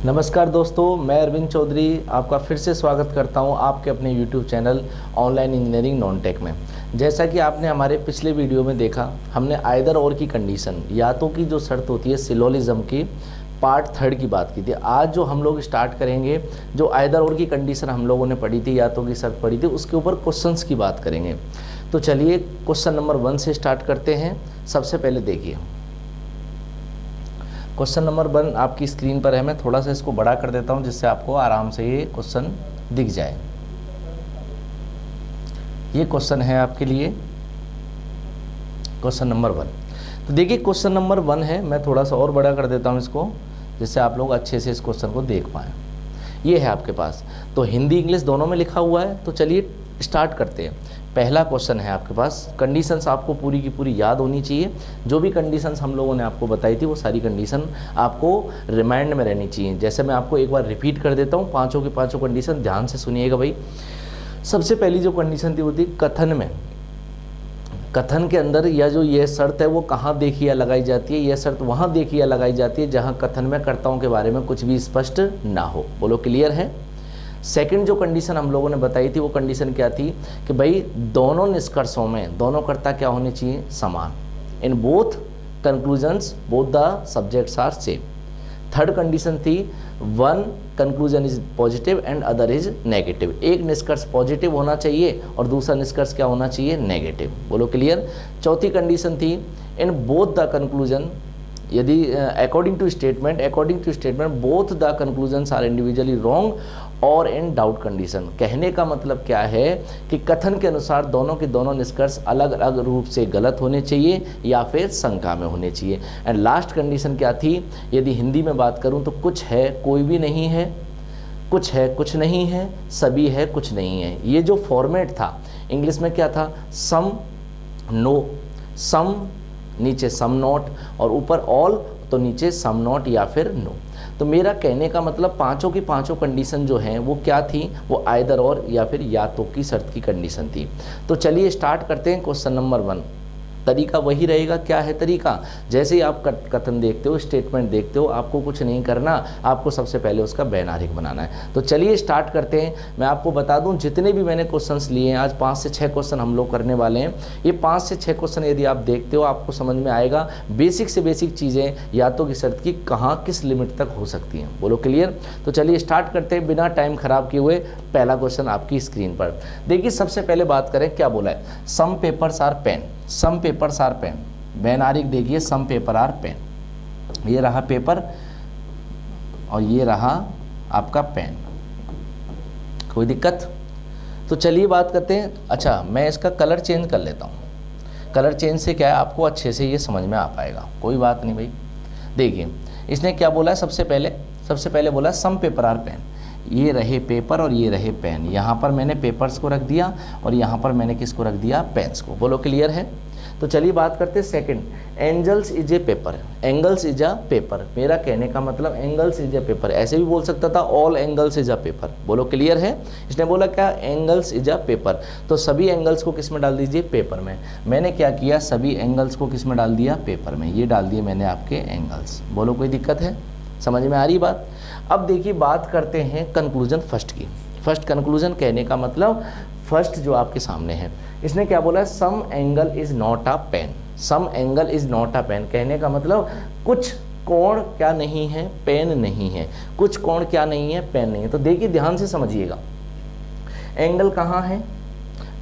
नमस्कार दोस्तों, मैं अरविंद चौधरी आपका फिर से स्वागत करता हूं आपके अपने YouTube channel online engineering non tech में। जैसा कि आपने हमारे पिछले वीडियो में देखा, हमने आइदर और की कंडीशन या तो की जो शर्त होती है सिलोजिज्म की पार्ट थर्ड की बात की थी। आज जो हम लोग स्टार्ट करेंगे, जो आइदर और की कंडीशन हम लोगों ने पढ़ी थी, या तो की शर्त पढ़ी थी, उसके ऊपर क्वेश्चंस की बात करेंगे। तो चलिए क्वेश्चन नंबर 1 से स्टार्ट करते हैं। सबसे पहले देखिए, क्वेश्चन नंबर 1 आपकी स्क्रीन पर है। मैं थोड़ा सा इसको बड़ा कर देता हूं जिससे आपको आराम से ये क्वेश्चन दिख जाए। ये क्वेश्चन है आपके लिए क्वेश्चन नंबर 1। तो देखिए क्वेश्चन नंबर 1 है, मैं थोड़ा सा और बड़ा कर देता हूं इसको जिससे आप लोग अच्छे से इस क्वेश्चन को देख पाएँ। ये है आपके पास, तो हिंदी इंग्लिश दोनों में लिखा हुआ है। तो चलिए स्टार्ट करते हैं। पहला क्वेश्चन है आपके पास, कंडीशंस आपको पूरी की पूरी याद होनी चाहिए। जो भी कंडीशंस हम लोगों ने आपको बताई थी वो सारी कंडीशन आपको रिमाइंड में रहनी चाहिए। जैसे मैं आपको एक बार रिपीट कर देता हूँ, पांचों की पांचों कंडीशन ध्यान से सुनिएगा भाई। सबसे पहली जो कंडीशन थी वो थी कथन में। कथन के अंदर या जो ये शर्त है वो कहाँ देखी या लगाई जाती है? यह शर्त वहाँ देखी या लगाई जाती है जहाँ कथन में कर्ताओं के बारे में कुछ भी स्पष्ट ना हो। बोलो क्लियर है? सेकंड जो कंडीशन हम लोगों ने बताई थी वो कंडीशन क्या थी कि भाई दोनों निष्कर्षों में दोनों कर्ता क्या होने चाहिए? समान। In both conclusions both the subjects are same. Third condition थी one conclusion is positive and other is negative. एक निष्कर्ष पॉजिटिव होना चाहिए और दूसरा निष्कर्ष क्या होना चाहिए? नेगेटिव। बोलो क्लियर? चौथी कंडीशन थी इन बोथ द कंक्लूजन, यदि according to statement both the conclusions are individually wrong और इन डाउट कंडीशन। कहने का मतलब क्या है कि कथन के अनुसार दोनों के दोनों निष्कर्ष अलग अलग रूप से गलत होने चाहिए या फिर शंका में होने चाहिए। एंड लास्ट कंडीशन क्या थी? यदि हिंदी में बात करूं तो कुछ है कोई भी नहीं है, कुछ है कुछ नहीं है, सभी है कुछ नहीं है। ये जो फॉर्मेट था इंग्लिश में क्या था? सम नो, सम नीचे सम नॉट और ऊपर ऑल, तो नीचे सम नॉट या फिर नो। तो मेरा कहने का मतलब पांचों की पांचों कंडीशन जो हैं वो क्या थी? वो आइदर और या फिर या तो की शर्त की कंडीशन थी। तो चलिए स्टार्ट करते हैं क्वेश्चन नंबर 1। तरीका वही रहेगा। क्या है तरीका? जैसे ही आप कथन देखते हो, स्टेटमेंट देखते हो, आपको कुछ नहीं करना, आपको सबसे पहले उसका वैनारिक बनाना है। तो चलिए स्टार्ट करते हैं। मैं आपको बता दूं जितने भी मैंने क्वेश्चंस लिए हैं, आज 5 से 6 क्वेश्चन हम लोग करने वाले हैं। ये 5 से 6 क्वेश्चन यदि आप देखते हो आपको समझ में आएगा बेसिक से बेसिक चीज़ें या तो की शर्त की कहाँ किस लिमिट तक हो सकती हैं। बोलो क्लियर? तो चलिए स्टार्ट करते हैं बिना टाइम खराब किए हुए। पहला क्वेश्चन आपकी स्क्रीन पर देखिए। सबसे पहले बात करें, क्या बोला है? Some papers are pen, some papers are pen. वैनारिक देखिए, सम पेपर आर पेन। ये रहा पेपर और ये रहा आपका पेन। कोई दिक्कत? तो चलिए बात करते हैं। अच्छा, मैं इसका कलर चेंज कर लेता हूँ। कलर चेंज से क्या है आपको अच्छे से ये समझ में आ पाएगा। कोई बात नहीं भाई। देखिए इसने क्या बोला है? सबसे पहले बोला सम पेपर आर पेन। ये रहे पेपर और ये रहे पेन। यहाँ पर मैंने पेपर्स को रख दिया और यहाँ पर मैंने किसको रख दिया? पेन्स को। बोलो क्लियर है? तो चलिए बात करते हैं second, angels is a paper. Angles is a paper. मेरा कहने का मतलब एंगल्स इज अ पेपर, ऐसे भी बोल सकता था all angles is a paper. बोलो क्लियर है? इसने बोला क्या? Angles is a paper. तो सभी एंगल्स को किस में डाल दीजिए? पेपर में। मैंने क्या किया? सभी एंगल्स को किस में डाल दिया? पेपर में। ये डाल दिए मैंने आपके एंगल्स। बोलो कोई दिक्कत है? समझ में आ रही बात? अब देखिए बात करते हैं कंक्लूजन फर्स्ट की। फर्स्ट कंक्लूजन कहने का मतलब फर्स्ट जो आपके सामने है, इसने क्या बोला है? Some angle is not a pen. Some angle is not a pen कहने का मतलब कुछ कोण क्या नहीं है? पेन नहीं है। कुछ कोण क्या नहीं है? पेन नहीं है। तो देखिए ध्यान से समझिएगा, एंगल कहाँ है?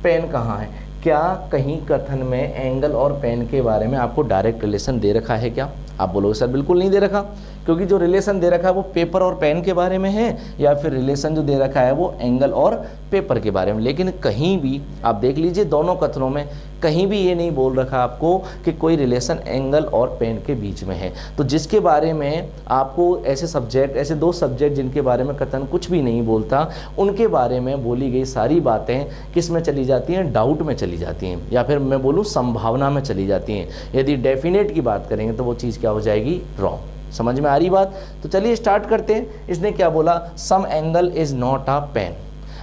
पेन कहाँ है? क्या कहीं कथन में एंगल और पेन के बारे में आपको डायरेक्ट रिलेशन दे रखा है क्या? आप बोलोगे सर बिल्कुल नहीं दे रखा, क्योंकि जो रिलेशन दे रखा है वो पेपर और पेन के बारे में है, या फिर रिलेशन जो दे रखा है वो एंगल और पेपर के बारे में। लेकिन कहीं भी आप देख लीजिए दोनों कथनों में कहीं भी ये नहीं बोल रखा आपको कि कोई रिलेशन एंगल और पेन के बीच में है। तो जिसके बारे में आपको ऐसे दो सब्जेक्ट जिनके बारे में कथन कुछ भी नहीं बोलता, उनके बारे में बोली गई सारी बातें किस में चली जाती हैं? डाउट में चली जाती हैं, या फिर मैं बोलूँ संभावना में चली जाती हैं। यदि डेफिनेट की बात करेंगे तो वो चीज़ क्या हो जाएगी? रॉन्ग। समझ में आ रही बात? तो चलिए स्टार्ट करते हैं। इसने क्या बोला? Some angle is not a pen.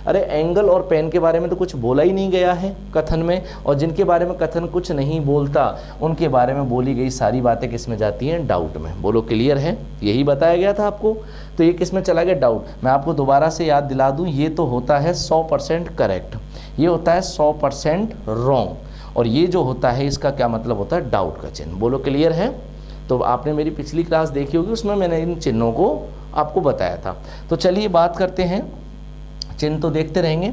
अरे एंगल और पेन के बारे में तो कुछ बोला ही नहीं गया है कथन में, और जिनके बारे में कथन कुछ नहीं बोलता उनके बारे में बोली गई सारी बातें किस में जाती हैं, डाउट में। बोलो क्लियर है, यही बताया गया था आपको। तो ये किस में चला गया, डाउट। मैं आपको दोबारा से याद दिला दूं, ये तो होता है 100% करेक्ट, ये होता है 100% रॉन्ग, और ये जो होता है इसका क्या मतलब होता है, डाउट का चिन्ह। बोलो क्लियर है। तो आपने मेरी पिछली क्लास देखी होगी, उसमें मैंने इन चिन्हों को आपको बताया था। तो चलिए बात करते हैं, चिन्ह तो देखते रहेंगे।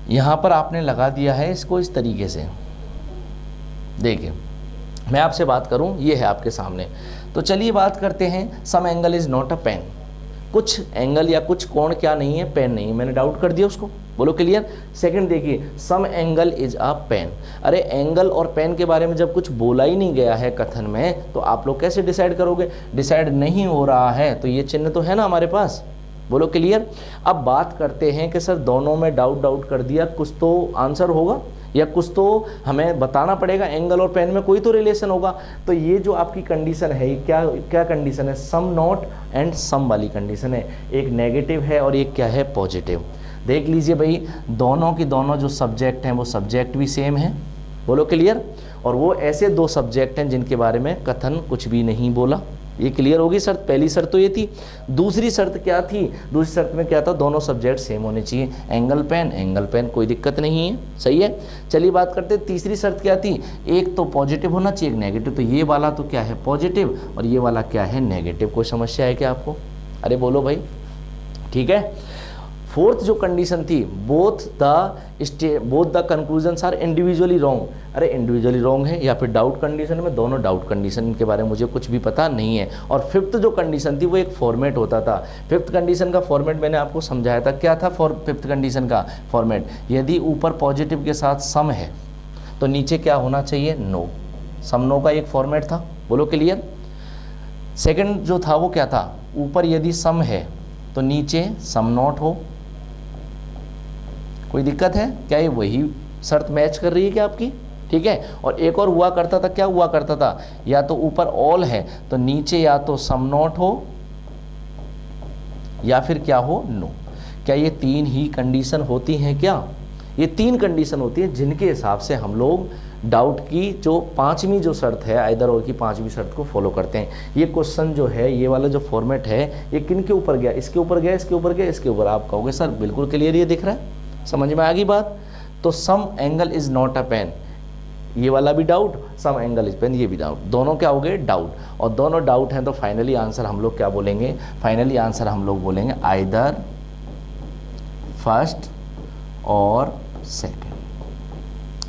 यहाँ पर आपने लगा दिया है इसको इस तरीके से, देखिए मैं आपसे बात करूँ, ये है आपके सामने। तो चलिए बात करते हैं, some angle is not a pen. कुछ एंगल या कुछ कोण क्या नहीं है, पेन नहीं है। मैंने डाउट कर दिया उसको। बोलो क्लियर। सेकंड देखिए, some angle is a pen. अरे एंगल और पेन के बारे में जब कुछ बोला ही नहीं गया है कथन में, तो आप लोग कैसे डिसाइड करोगे, डिसाइड नहीं हो रहा है तो ये चिन्ह तो है ना हमारे पास। बोलो क्लियर। अब बात करते हैं कि सर दोनों में डाउट कर दिया, कुछ तो आंसर होगा या कुछ तो हमें बताना पड़ेगा, एंगल और पेन में कोई तो रिलेशन होगा। तो ये जो आपकी कंडीशन है, ये क्या क्या कंडीशन है, सम नॉट एंड सम वाली कंडीशन है। एक नेगेटिव है और एक क्या है, पॉजिटिव। देख लीजिए भाई, दोनों की दोनों जो सब्जेक्ट हैं वो सब्जेक्ट भी सेम है। बोलो क्लियर। और वो ऐसे दो सब्जेक्ट हैं जिनके बारे में कथन कुछ भी नहीं बोला। ये क्लियर होगी शर्त। पहली शर्त तो ये थी। दूसरी शर्त क्या थी, दूसरी शर्त में क्या था, दोनों सब्जेक्ट सेम होने चाहिए। एंगल पेन कोई दिक्कत नहीं है, सही है। चलिए बात करते हैं तीसरी शर्त क्या थी, एक तो पॉजिटिव होना चाहिए, एक नेगेटिव। तो ये वाला तो क्या है, पॉजिटिव, और ये वाला क्या है, नेगेटिव। कोई समस्या है क्या आपको, अरे बोलो भाई, ठीक है। फोर्थ जो कंडीशन थी, both the conclusions are individually wrong. अरे इंडिविजुअली रॉन्ग है या फिर डाउट कंडीशन में, दोनों डाउट कंडीशन के बारे में मुझे कुछ भी पता नहीं है। और फिफ्थ जो कंडीशन थी वो एक फॉर्मेट होता था। फिफ्थ कंडीशन का फॉर्मेट मैंने आपको समझाया था, क्या था फिफ्थ कंडीशन का फॉर्मेट, यदि ऊपर पॉजिटिव के साथ सम है तो नीचे क्या होना चाहिए, नो। सम नो का एक फॉर्मेट था। बोलो क्लियर। सेकंड जो था वो क्या था, ऊपर यदि सम है तो नीचे सम नॉट हो। कोई दिक्कत है क्या, ये वही शर्त मैच कर रही है क्या आपकी, ठीक है। और एक और हुआ करता था, क्या हुआ करता था, या तो ऊपर ऑल है तो नीचे या तो सम नॉट हो या फिर क्या हो, नो। क्या ये तीन ही कंडीशन होती हैं क्या, ये तीन कंडीशन होती है जिनके हिसाब से हम लोग डाउट की जो पांचवी जो शर्त है, आइदर और की पांचवी शर्त को फॉलो करते हैं। ये क्वेश्चन जो है, ये वाला जो फॉर्मेट है, ये किन के ऊपर गया, इसके ऊपर गया, इसके ऊपर गया, इसके ऊपर। आप कहोगे सर बिल्कुल क्लियर ये दिख रहा है, समझ में आ गई बात। तो some angle is not a pen, ये वाला भी doubt, some angle is pen ये भी डाउट, दोनों क्या हो गए, डाउट। और दोनों डाउट हैं तो फाइनली आंसर हम लोग क्या बोलेंगे, फाइनली आंसर हम लोग बोलेंगे आइदर फर्स्ट और सेकंड।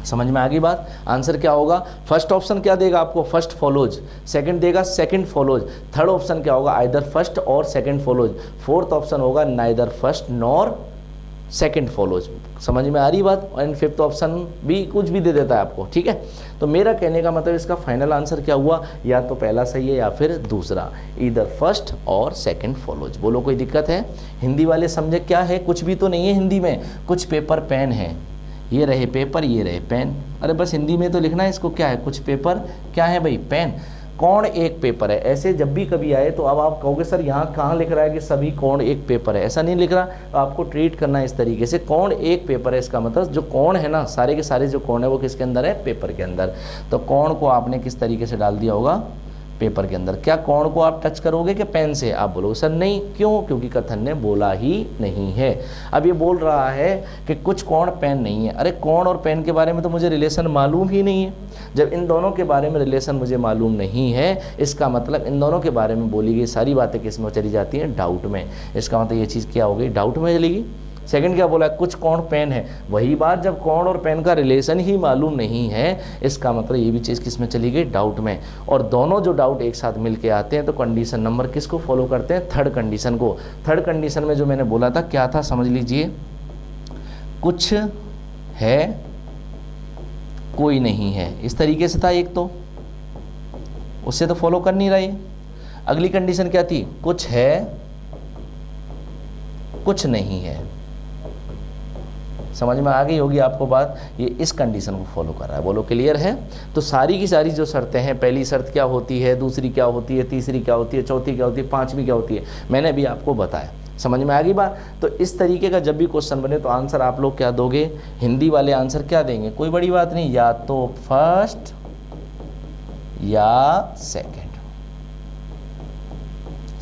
समझ में आ गई बात। आंसर क्या होगा, फर्स्ट ऑप्शन क्या देगा आपको, फर्स्ट फॉलोज, सेकंड देगा सेकंड फॉलोज, थर्ड ऑप्शन क्या होगा, आइदर फर्स्ट और सेकंड फॉलोज, फोर्थ ऑप्शन होगा neither first nor second follows. समझ में आ रही बात। एंड फिफ्थ ऑप्शन भी कुछ भी दे देता है आपको, ठीक है। तो मेरा कहने का मतलब इसका फाइनल आंसर क्या हुआ, या तो पहला सही है या फिर दूसरा, इधर फर्स्ट और सेकंड फॉलोज। बोलो कोई दिक्कत है। हिंदी वाले समझे क्या है, कुछ भी तो नहीं है हिंदी में, कुछ पेपर पेन है, ये रहे पेपर ये रहे पेन। अरे बस हिंदी में तो लिखना है इसको, क्या है, कुछ पेपर क्या है भाई, पेन। कौन एक पेपर है, ऐसे जब भी कभी आए तो अब आप कहोगे सर यहाँ कहाँ लिख रहा है कि सभी कौन एक पेपर है, ऐसा नहीं लिख रहा। तो आपको ट्रीट करना है इस तरीके से, कौन एक पेपर है, इसका मतलब जो कौन है ना, सारे के सारे जो कौन है वो किसके अंदर है, पेपर के अंदर। तो कौन को आपने किस तरीके से डाल दिया होगा, पेपर के अंदर। क्या कौन को आप टच करोगे कि पेन से, आप बोलोगे सर नहीं, क्यों, क्योंकि कथन ने बोला ही नहीं है। अब ये बोल रहा है कि कुछ कौन पेन नहीं है। अरे कौन और पेन के बारे में तो मुझे रिलेशन मालूम ही नहीं है। जब इन दोनों के बारे में रिलेशन मुझे मालूम नहीं है, इसका मतलब इन दोनों के बारे में बोली गई सारी बातें किस में चली जाती हैं, डाउट में। इसका मतलब ये चीज़ क्या हो गई, डाउट में चलेगी। सेकंड क्या बोला, कुछ कौन पेन है, वही बात, जब कौन और पेन का रिलेशन ही मालूम नहीं है, इसका मतलब ये भी चीज़ किस में चली गई, डाउट में। और दोनों जो डाउट एक साथ मिलके आते हैं तो कंडीशन नंबर किसको फॉलो करते हैं, थर्ड कंडीशन को। थर्ड कंडीशन में जो मैंने बोला था क्या था, समझ लीजिए, कुछ है कोई नहीं है, इस तरीके से था एक, तो उससे तो फॉलो कर नहीं रही। अगली कंडीशन क्या थी, कुछ है कुछ नहीं है। समझ में आ गई होगी आपको बात। ये इस कंडीशन को फॉलो कर रहा है। बोलो क्लियर है। तो सारी की सारी जो शर्तें हैं, पहली शर्त क्या होती है, दूसरी क्या होती है, तीसरी क्या होती है, चौथी क्या होती है, पांचवी क्या होती है, मैंने भी आपको बताया। समझ में आ गई बात। तो इस तरीके का जब भी क्वेश्चन बने तो आंसर आप लोग क्या दोगे, हिंदी वाले आंसर क्या देंगे, कोई बड़ी बात नहीं, या तो फर्स्ट या सेकंड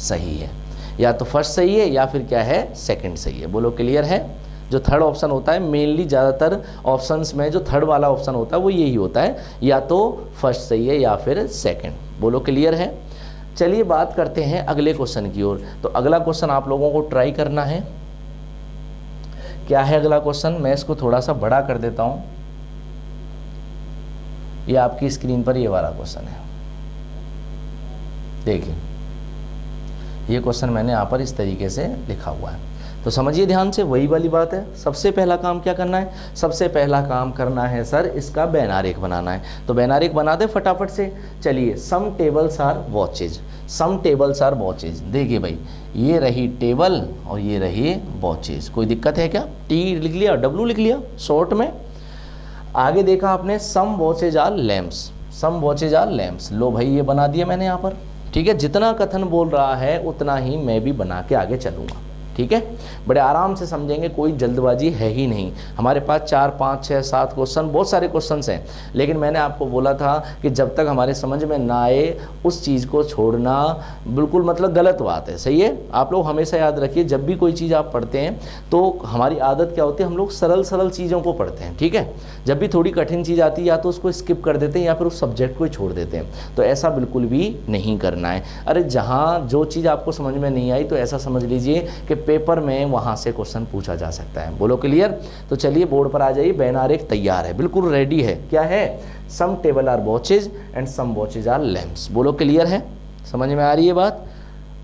सही है, या तो फर्स्ट सही है या फिर क्या है सेकंड सही है। बोलो क्लियर है। जो थर्ड ऑप्शन होता है मेनली ज़्यादातर ऑप्शंस में जो थर्ड वाला ऑप्शन होता है वो यही होता है, या तो फर्स्ट सही है या फिर सेकंड। बोलो क्लियर है। चलिए बात करते हैं अगले क्वेश्चन की ओर। तो अगला क्वेश्चन आप लोगों को ट्राई करना है। क्या है अगला क्वेश्चन, मैं इसको थोड़ा सा बड़ा कर देता हूं। ये आपकी स्क्रीन पर ये वाला क्वेश्चन है, देखिए ये क्वेश्चन मैंने यहाँ पर इस तरीके से लिखा हुआ है, तो समझिए ध्यान से। वही वाली बात है, सबसे पहला काम क्या करना है, सबसे पहला काम करना है सर इसका बैनारेख बनाना है। तो बैनारेख बना दे फटाफट से। चलिए, some tables are watches, some tables are watches. देखिए भाई, ये रही टेबल और ये रही वॉचेज। कोई दिक्कत है क्या, टी लिख लिया, डब्लू लिख लिया शॉर्ट में। आगे देखा आपने some watches are lamps, some watches are lamps. लो भाई ये बना दिया मैंने यहाँ पर, ठीक है। जितना कथन बोल रहा है उतना ही मैं भी बना के आगे चलूँगा, ठीक है। बड़े आराम से समझेंगे, कोई जल्दबाजी है ही नहीं। हमारे पास 4, 5, 6, 7 क्वेश्चन, बहुत सारे क्वेश्चंस हैं, लेकिन मैंने आपको बोला था कि जब तक हमारे समझ में ना आए उस चीज़ को छोड़ना बिल्कुल मतलब गलत बात है, सही है। आप लोग हमेशा याद रखिए, जब भी कोई चीज़ आप पढ़ते हैं तो हमारी आदत क्या होती है, हम लोग सरल सरल चीज़ों को पढ़ते हैं, ठीक है। जब भी थोड़ी कठिन चीज़ आती है या तो उसको स्किप कर देते हैं या फिर उस सब्जेक्ट को ही छोड़ देते हैं। तो ऐसा बिल्कुल भी नहीं करना है। अरे जहाँ जो चीज़ आपको समझ में नहीं आई तो ऐसा समझ लीजिए कि पेपर में वहाँ से क्वेश्चन पूछा जा सकता है। बोलो क्लियर। तो चलिए बोर्ड पर आ जाइए, बैनारेख तैयार है, बिल्कुल रेडी है। क्या है, some table are watches and some watches are lamps. बोलो क्लियर है, समझ में आ रही है बात।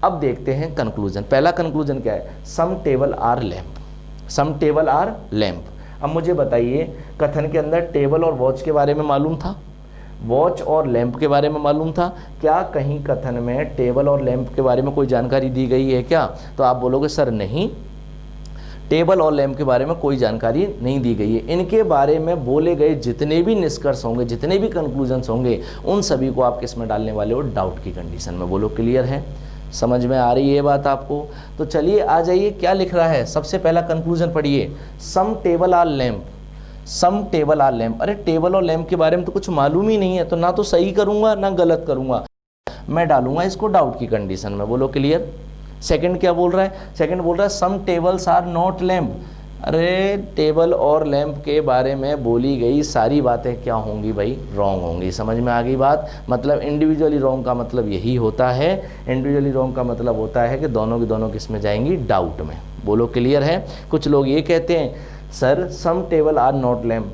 अब देखते हैं कंक्लूजन। पहला कंक्लूजन क्या है, some table are lamp, some table are lamp. अब मुझे बताइए, कथन के अंदर टेबल और वॉच के बारे में मालूम था, वॉच और लैंप के बारे में मालूम था, क्या कहीं कथन में टेबल और लैंप के बारे में कोई जानकारी दी गई है क्या? तो आप बोलोगे सर नहीं, टेबल और लैंप के बारे में कोई जानकारी नहीं दी गई है। इनके बारे में बोले गए जितने भी निष्कर्ष होंगे, जितने भी कंक्लूजन्स होंगे, उन सभी को आप किस में डालने वाले हो, डाउट की कंडीशन में। बोलो क्लियर है, समझ में आ रही है ये बात आपको। तो चलिए आ जाइए, क्या लिख रहा है, सबसे पहला कंक्लूजन पढ़िए, some table are lamp, some table are lamp. अरे टेबल और लैंप के बारे में तो कुछ मालूम ही नहीं है, तो ना तो सही करूंगा ना गलत करूंगा, मैं डालूंगा इसको डाउट की कंडीशन में। बोलो क्लियर। सेकंड क्या बोल रहा है, सेकंड बोल रहा है सम टेबल्स आर नॉट लैंप। अरे टेबल और लैंप के बारे में बोली गई सारी बातें क्या होंगी भाई, रॉन्ग होंगी। समझ में आ गई बात। मतलब इंडिविजुअली रॉन्ग का मतलब यही होता है, इंडिविजुअली रॉन्ग का मतलब होता है कि दोनों की दोनों किस में जाएंगी, डाउट में। बोलो क्लियर है। कुछ लोग ये कहते हैं sir some table are not lamp,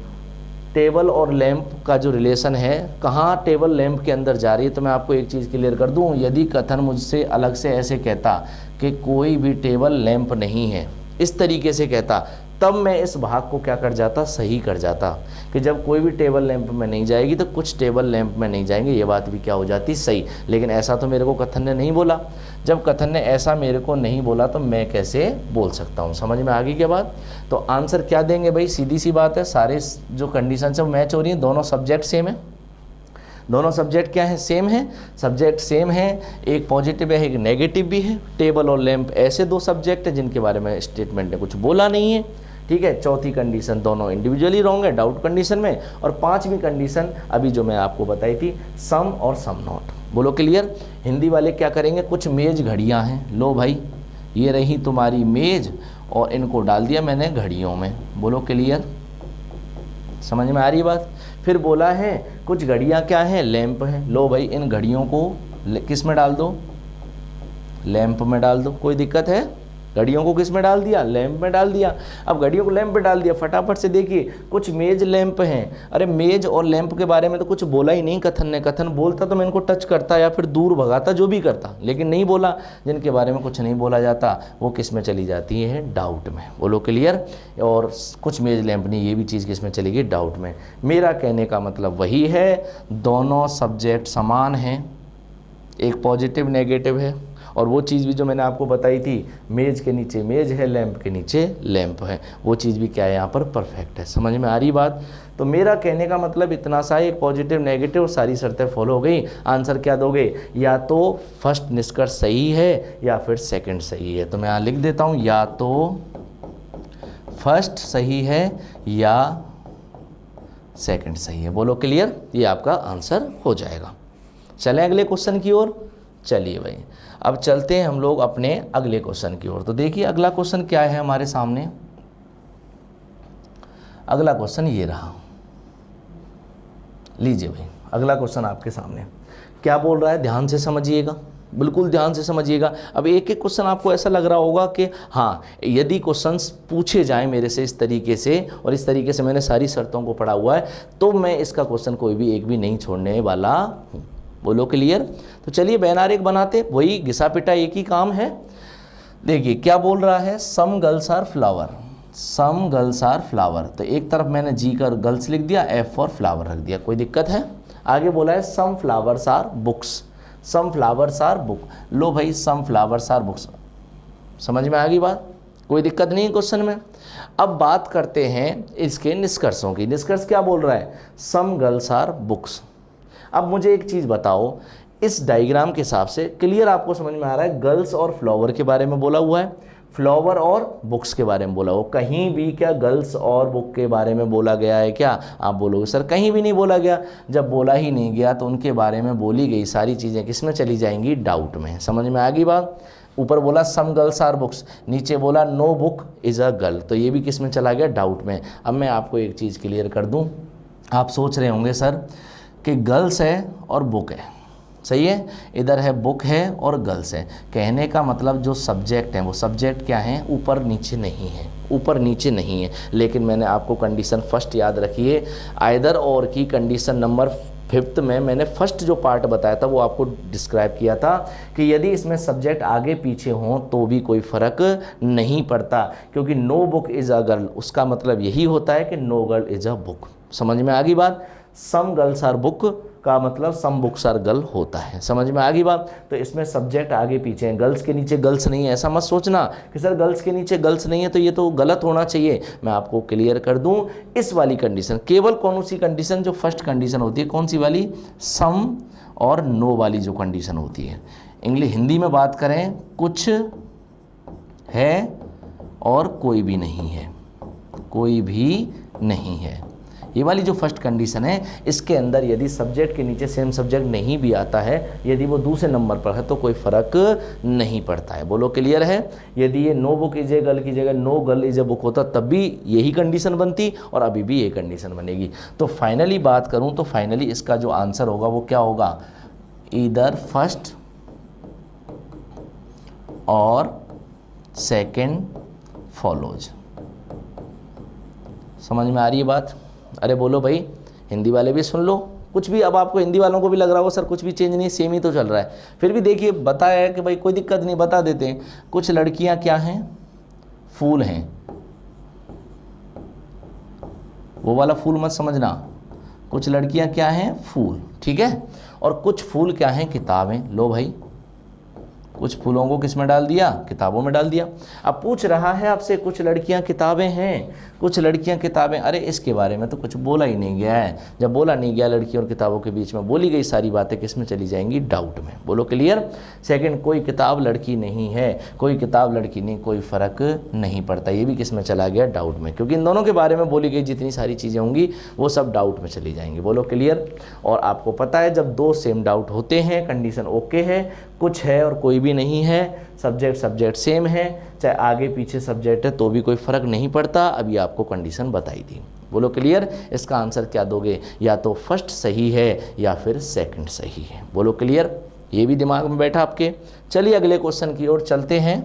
table और लैंप का जो रिलेशन है कहाँ टेबल लैंप के अंदर जा रही है। तो मैं आपको एक चीज़ क्लियर कर दूं, यदि कथन मुझसे अलग से ऐसे कहता कि कोई भी टेबल लैंप नहीं है, इस तरीके से कहता, तब मैं इस भाग को क्या कर जाता, सही कर जाता कि जब कोई भी टेबल लैंप में नहीं जाएगी तो कुछ टेबल लैंप में नहीं जाएंगे, ये बात भी क्या हो जाती सही। लेकिन ऐसा तो मेरे को कथन ने नहीं बोला। जब कथन ने ऐसा मेरे को नहीं बोला तो मैं कैसे बोल सकता हूँ। समझ में आ गई क्या बात। तो आंसर क्या देंगे भाई, सीधी सी बात है, सारे जो कंडीशन से मैच हो रही है, दोनों सब्जेक्ट सेम है, दोनों सब्जेक्ट क्या है, सेम है, सब्जेक्ट सेम है, एक पॉजिटिव है एक नेगेटिव भी है। टेबल और लैंप ऐसे दो सब्जेक्ट है जिनके बारे में स्टेटमेंट ने कुछ बोला नहीं है, ठीक है। चौथी कंडीशन दोनों इंडिविजुअली रॉन्ग है डाउट कंडीशन में, और पांचवी कंडीशन अभी जो मैं आपको बताई थी, सम और सम नॉट। बोलो क्लियर। हिंदी वाले क्या करेंगे, कुछ मेज घड़ियां हैं, लो भाई ये रही तुम्हारी मेज और इनको डाल दिया मैंने घड़ियों में। बोलो क्लियर, समझ में आ रही बात। फिर बोला है कुछ घड़ियां क्या हैं, लैंप हैं, लो भाई इन घड़ियों को किस में डाल दो, लैंप में डाल दो। कोई दिक्कत है, घड़ियों को किस में डाल दिया, लैंप में डाल दिया। अब घड़ियों को लैंप में डाल दिया, फटाफट से देखिए कुछ मेज लैंप हैं। अरे मेज और लैंप के बारे में तो कुछ बोला ही नहीं कथन ने, कथन बोलता तो मैं इनको टच करता या फिर दूर भगाता, जो भी करता, लेकिन नहीं बोला। जिनके बारे में कुछ नहीं बोला जाता वो किस में चली जाती है, डाउट में। बोलो क्लियर। और कुछ मेज लैंप नहीं, ये भी चीज़ किस में चलेगी, डाउट में। मेरा कहने का मतलब वही है, दोनों सब्जेक्ट समान हैं, एक पॉजिटिव नेगेटिव है, और वो चीज़ भी जो मैंने आपको बताई थी, मेज के नीचे मेज है, लैंप के नीचे लैंप है, वो चीज़ भी क्या है यहाँ पर परफेक्ट है। समझ में आ रही बात? तो मेरा कहने का मतलब इतना सा है, एक पॉजिटिव नेगेटिव सारी शर्तें फॉलो हो गई, आंसर क्या दोगे? या तो फर्स्ट निष्कर्ष सही है या फिर सेकंड सही है। तो मैं यहाँ लिख देता हूँ, या तो फर्स्ट सही है या सेकंड सही है। बोलो क्लियर? ये आपका आंसर हो जाएगा। चलें अगले क्वेश्चन की ओर। चलिए भाई, अब चलते हैं हम लोग अपने अगले क्वेश्चन की ओर। तो देखिए अगला क्वेश्चन क्या है हमारे सामने। अगला क्वेश्चन ये रहा, लीजिए भाई अगला क्वेश्चन आपके सामने क्या बोल रहा है, ध्यान से समझिएगा, बिल्कुल ध्यान से समझिएगा। अब एक एक क्वेश्चन आपको ऐसा लग रहा होगा कि हाँ, यदि क्वेश्चंस पूछे जाएं मेरे से इस तरीके से और इस तरीके से मैंने सारी शर्तों को पढ़ा हुआ है, तो मैं इसका क्वेश्चन कोई भी एक भी नहीं छोड़ने वाला हूँ। बोलो क्लियर? तो चलिए बैनर एक बनाते, वही घिसा पिटा एक ही काम है। देखिए क्या बोल रहा है, some girls are flower, some girls are flower. तो एक तरफ मैंने जी का गर्ल्स लिख दिया, एफ फॉर फ्लावर रख दिया, कोई दिक्कत है? आगे बोला है some flowers are books, some flowers are book. लो भाई सम फ्लावर्स आर बुक्स, समझ में आ गई बात? कोई दिक्कत नहीं है क्वेश्चन में। अब बात करते हैं इसके निष्कर्षों की। निष्कर्ष क्या बोल रहा है, सम गर्ल्स आर बुक्स। अब मुझे एक चीज़ बताओ, इस डायग्राम के हिसाब से क्लियर आपको समझ में आ रहा है, गर्ल्स और फ्लावर के बारे में बोला हुआ है, फ्लावर और बुक्स के बारे में बोला हो। कहीं भी क्या गर्ल्स और बुक के बारे में बोला गया है क्या? आप बोलोगे सर कहीं भी नहीं बोला गया। जब बोला ही नहीं गया तो उनके बारे में बोली गई सारी चीज़ें किस में चली जाएंगी? डाउट में। समझ में आ गई बात? ऊपर बोला सम गर्ल्स आर बुक्स, नीचे बोला no book is a girl, तो ये भी किस में चला गया? डाउट में। अब मैं आपको एक चीज़ क्लियर कर दूँ। आप सोच रहे होंगे सर कि गर्ल्स है और बुक है, सही है, इधर है बुक है और गर्ल्स है। कहने का मतलब जो सब्जेक्ट है वो सब्जेक्ट क्या है? ऊपर नीचे नहीं है, ऊपर नीचे नहीं है। लेकिन मैंने आपको कंडीशन फर्स्ट याद रखिए, आइदर और की कंडीशन नंबर 5 में मैंने फर्स्ट जो पार्ट बताया था वो आपको डिस्क्राइब किया था कि यदि इसमें सब्जेक्ट आगे पीछे हों तो भी कोई फ़र्क नहीं पड़ता, क्योंकि no book is a girl उसका मतलब यही होता है कि no girl is a book. समझ में आ गई बात? सम गर्ल्स आर बुक का मतलब सम बुक्स आर गर्ल होता है। समझ में आ गई बात? तो इसमें सब्जेक्ट आगे पीछे हैं, गर्ल्स के नीचे गर्ल्स नहीं है। ऐसा मत सोचना कि सर गर्ल्स के नीचे गर्ल्स नहीं है तो ये तो गलत होना चाहिए। मैं आपको क्लियर कर दूं, इस वाली कंडीशन, केवल कौन सी कंडीशन? जो फर्स्ट कंडीशन होती है, कौन सी वाली? सम और नो वाली जो कंडीशन होती है। हिंदी में बात करें, कुछ है और कोई भी नहीं है, कोई भी नहीं है, ये वाली जो फर्स्ट कंडीशन है, इसके अंदर यदि सब्जेक्ट के नीचे सेम सब्जेक्ट नहीं भी आता है, यदि वो दूसरे नंबर पर है तो कोई फ़र्क नहीं पड़ता है। बोलो क्लियर है? यदि ये no book is a girl की जगह no girl is a book होता तब भी यही कंडीशन बनती और अभी भी ये कंडीशन बनेगी। तो फाइनली बात करूँ तो फाइनली इसका जो आंसर होगा वो क्या होगा? ईदर फर्स्ट और सेकेंड फॉलोज। समझ में आ रही है बात? अरे बोलो भाई, हिंदी वाले भी सुन लो कुछ भी। अब आपको हिंदी वालों को भी लग रहा हो सर कुछ भी चेंज नहीं, सेम ही तो चल रहा है। फिर भी देखिए बताया है कि भाई कोई दिक्कत नहीं, बता देते हैं। कुछ लड़कियां क्या हैं? फूल हैं। वो वाला फूल मत समझना, कुछ लड़कियां क्या हैं? फूल, ठीक है। और कुछ फूल क्या हैं? किताबें। लो भाई, कुछ फूलों को किस में डाल दिया? किताबों में डाल दिया। अब पूछ रहा है आपसे कुछ लड़कियां किताबें हैं, कुछ लड़कियां किताबें। अरे इसके बारे में तो कुछ बोला ही नहीं गया है। जब बोला नहीं गया, लड़कियों और किताबों के बीच में बोली गई सारी बातें किस में चली जाएंगी? डाउट में। बोलो क्लियर? सेकंड, कोई किताब लड़की नहीं है, कोई किताब लड़की नहीं, कोई फ़र्क नहीं पड़ता, ये भी किस में चला गया? डाउट में। क्योंकि इन दोनों के बारे में बोली गई जितनी सारी चीज़ें होंगी वो सब डाउट में चली जाएंगी। बोलो क्लियर? और आपको पता है जब दो सेम डाउट होते हैं, कंडीशन ओके है, कुछ है और कोई भी नहीं है, सब्जेक्ट सेम है, चाहे आगे पीछे सब्जेक्ट है तो भी कोई फ़र्क नहीं पड़ता। अभी आपको कंडीशन बताई थी। बोलो क्लियर? इसका आंसर क्या दोगे? या तो फर्स्ट सही है या फिर सेकंड सही है। बोलो क्लियर? ये भी दिमाग में बैठा आपके। चलिए अगले क्वेश्चन की ओर चलते हैं।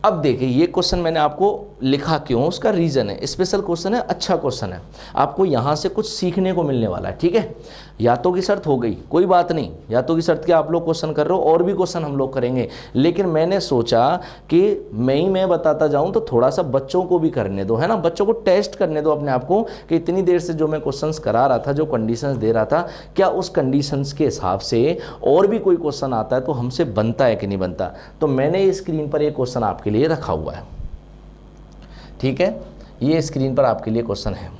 अब देखिए ये क्वेश्चन मैंने आपको लिखा क्यों, उसका रीज़न है, स्पेशल क्वेश्चन है, अच्छा क्वेश्चन है, आपको यहाँ से कुछ सीखने को मिलने वाला है, ठीक है। या तो की शर्त हो गई, कोई बात नहीं, या तो की शर्त के आप लोग क्वेश्चन कर रहे हो, और भी क्वेश्चन हम लोग करेंगे, लेकिन मैंने सोचा कि मैं बताता जाऊं तो थोड़ा सा बच्चों को भी करने दो, है ना, बच्चों को टेस्ट करने दो अपने आप को कि इतनी देर से जो मैं क्वेश्चंस करा रहा था, जो कंडीशंस दे रहा था, क्या उस कंडीशंस के हिसाब से और भी कोई क्वेश्चन आता है तो हमसे बनता है कि नहीं बनता। तो मैंने स्क्रीन पर एक क्वेश्चन आपके लिए रखा हुआ है, ठीक है, ये स्क्रीन पर आपके लिए क्वेश्चन है।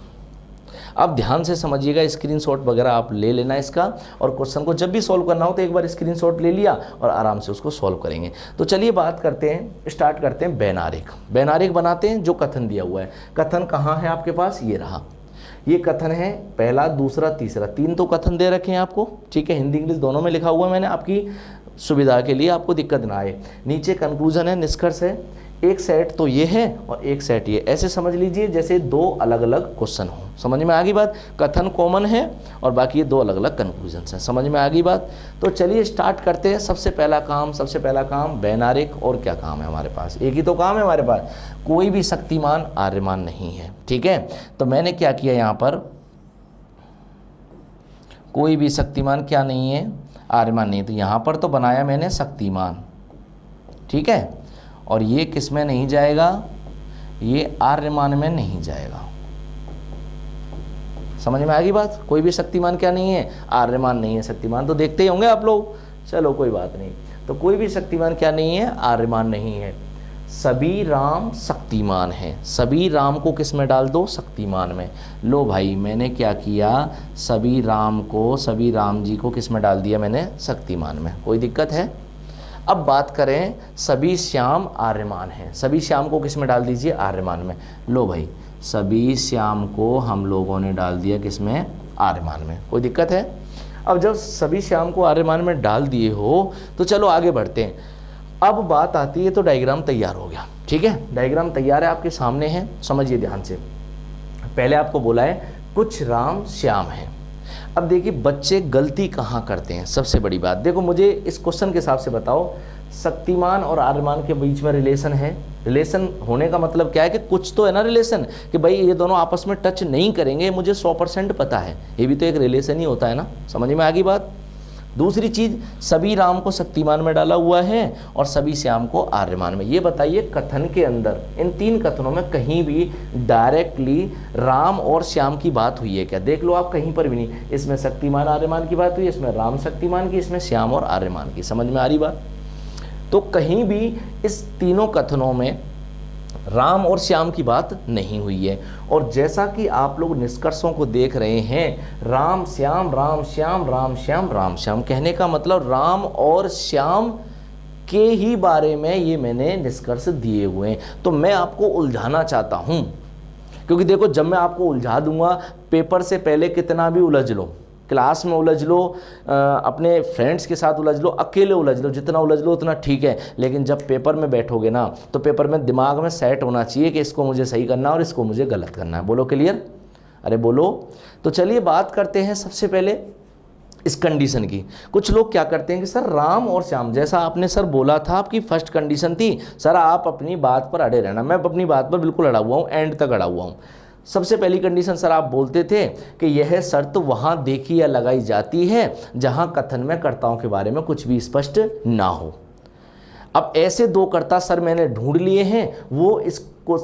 अब ध्यान से समझिएगा, स्क्रीनशॉट वगैरह आप ले लेना इसका, और क्वेश्चन को जब भी सॉल्व करना हो तो एक बार स्क्रीनशॉट ले लिया और आराम से उसको सॉल्व करेंगे। तो चलिए बात करते हैं, स्टार्ट करते हैं बैनारेख। बैनारेख बनाते हैं, जो कथन दिया हुआ है। कथन कहाँ है आपके पास, ये रहा, ये कथन है, पहला, दूसरा, तीसरा, 3 तो कथन दे रखे हैं आपको, ठीक है, हिंदी इंग्लिश दोनों में लिखा हुआ है मैंने, आपकी सुविधा के लिए, आपको दिक्कत ना आए। नीचे कंक्लूजन है, निष्कर्ष है, एक सेट तो ये है और एक सेट ये, ऐसे समझ लीजिए जैसे 2 अलग अलग क्वेश्चन हो। समझ में आ गई बात, कथन कॉमन है और बाकी ये 2 अलग अलग कंक्लूजन्स हैं। समझ में आ गई बात। तो चलिए स्टार्ट करते हैं। सबसे पहला काम बैनारेख, और क्या काम है हमारे पास, एक ही तो काम है हमारे पास, कोई भी शक्तिमान आर्यमान नहीं है, ठीक है। तो मैंने क्या किया यहाँ पर, कोई भी शक्तिमान क्या नहीं है, आर्यमान नहीं, तो यहाँ पर तो बनाया मैंने शक्तिमान, ठीक है, और ये किस में नहीं जाएगा, ये आर्यमान में नहीं जाएगा। समझ में आ गई बात, कोई भी शक्तिमान क्या नहीं है, आर्यमान नहीं है। शक्तिमान तो देखते ही होंगे आप लोग, चलो कोई बात नहीं। तो कोई भी शक्तिमान क्या नहीं है, आर्यमान नहीं है। सभी राम शक्तिमान है, सभी राम को किस में डाल दो, शक्तिमान में। लो भाई मैंने क्या किया, सभी राम जी को किस में डाल दिया मैंने, शक्तिमान में। कोई दिक्कत है। अब बात करें, सभी श्याम आर्यमान हैं, सभी श्याम को किस में डाल दीजिए, आर्यमान में। लो भाई सभी श्याम को हम लोगों ने डाल दिया किस में, आर्यमान में। कोई दिक्कत है। अब जब सभी श्याम को आर्यमान में डाल दिए हो तो चलो आगे बढ़ते हैं। अब बात आती है, तो डायग्राम तैयार हो गया, ठीक है, डायग्राम तैयार है, आपके सामने है, समझिए ध्यान से। पहले आपको बोला है कुछ राम श्याम हैं। अब देखिए बच्चे गलती कहाँ करते हैं, सबसे बड़ी बात देखो, मुझे इस क्वेश्चन के हिसाब से बताओ, शक्तिमान और आर्यमान के बीच में रिलेशन है। रिलेशन होने का मतलब क्या है कि कुछ तो है ना रिलेशन, कि भाई ये दोनों आपस में टच नहीं करेंगे, मुझे 100% पता है, ये भी तो एक रिलेशन ही होता है ना। समझ में आ गई बात। दूसरी चीज, सभी राम को शक्तिमान में डाला हुआ है और सभी श्याम को आर्यमान में। ये बताइए कथन के अंदर, इन 3 कथनों में कहीं भी डायरेक्टली राम और श्याम की बात हुई है क्या, देख लो आप, कहीं पर भी नहीं। इसमें शक्तिमान आर्यमान की बात हुई, इसमें राम शक्तिमान की, इसमें श्याम और आर्यमान की। समझ में आ रही बात। तो कहीं भी इस तीनों कथनों में राम और श्याम की बात नहीं हुई है। और जैसा कि आप लोग निष्कर्षों को देख रहे हैं, राम श्याम राम श्याम राम श्याम राम श्याम, कहने का मतलब राम और श्याम के ही बारे में ये मैंने निष्कर्ष दिए हुए हैं। तो मैं आपको उलझाना चाहता हूं, क्योंकि देखो जब मैं आपको उलझा दूंगा, पेपर से पहले कितना भी उलझ लो, क्लास में उलझ लो, अपने फ्रेंड्स के साथ उलझ लो, अकेले उलझ लो, जितना उलझ लो उतना ठीक है, लेकिन जब पेपर में बैठोगे ना, तो पेपर में दिमाग में सेट होना चाहिए कि इसको मुझे सही करना है और इसको मुझे गलत करना है। बोलो क्लियर, अरे बोलो। तो चलिए बात करते हैं सबसे पहले इस कंडीशन की। कुछ लोग क्या करते हैं कि सर राम और श्याम, जैसा आपने सर बोला था, आपकी फर्स्ट कंडीशन थी, सर आप अपनी बात पर अड़े रहना। मैं अपनी बात पर बिल्कुल अड़ा हुआ हूँ, एंड तक अड़ा हुआ हूँ। सबसे पहली कंडीशन सर आप बोलते थे कि यह शर्त वहाँ देखी या लगाई जाती है जहाँ कथन में कर्ताओं के बारे में कुछ भी स्पष्ट ना हो। अब ऐसे 2 कर्ता सर मैंने ढूंढ लिए हैं, वो इसको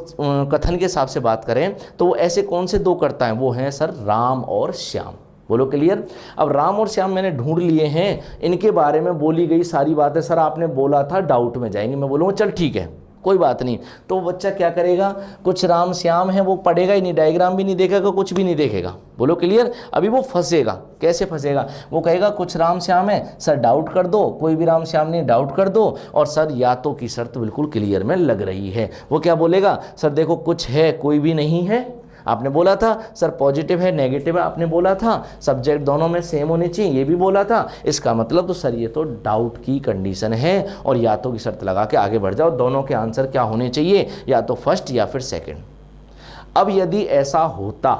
कथन के हिसाब से बात करें तो वो ऐसे कौन से 2 कर्ता हैं, वो हैं सर राम और श्याम। बोलो क्लियर। अब राम और श्याम मैंने ढूंढ लिए हैं, इनके बारे में बोली गई सारी बातें सर आपने बोला था डाउट में जाएंगे, मैं बोलूँगा चल ठीक है कोई बात नहीं। तो बच्चा क्या करेगा, कुछ राम श्याम है, वो पढ़ेगा ही नहीं, डायग्राम भी नहीं देखेगा, कुछ भी नहीं देखेगा। बोलो क्लियर। अभी वो फंसेगा, कैसे फंसेगा, वो कहेगा कुछ राम श्याम है सर, डाउट कर दो, कोई भी राम श्याम नहीं, डाउट कर दो, और सर या तो की शर्त बिल्कुल क्लियर में लग रही है। वो क्या बोलेगा, सर देखो कुछ है कोई भी नहीं है, आपने बोला था सर पॉजिटिव है नेगेटिव है, आपने बोला था सब्जेक्ट दोनों में सेम होने चाहिए, ये भी बोला था, इसका मतलब तो सर ये तो डाउट की कंडीशन है और या तो की शर्त लगा के आगे बढ़ जाओ। दोनों के आंसर क्या होने चाहिए, या तो फर्स्ट या फिर सेकंड। अब यदि ऐसा होता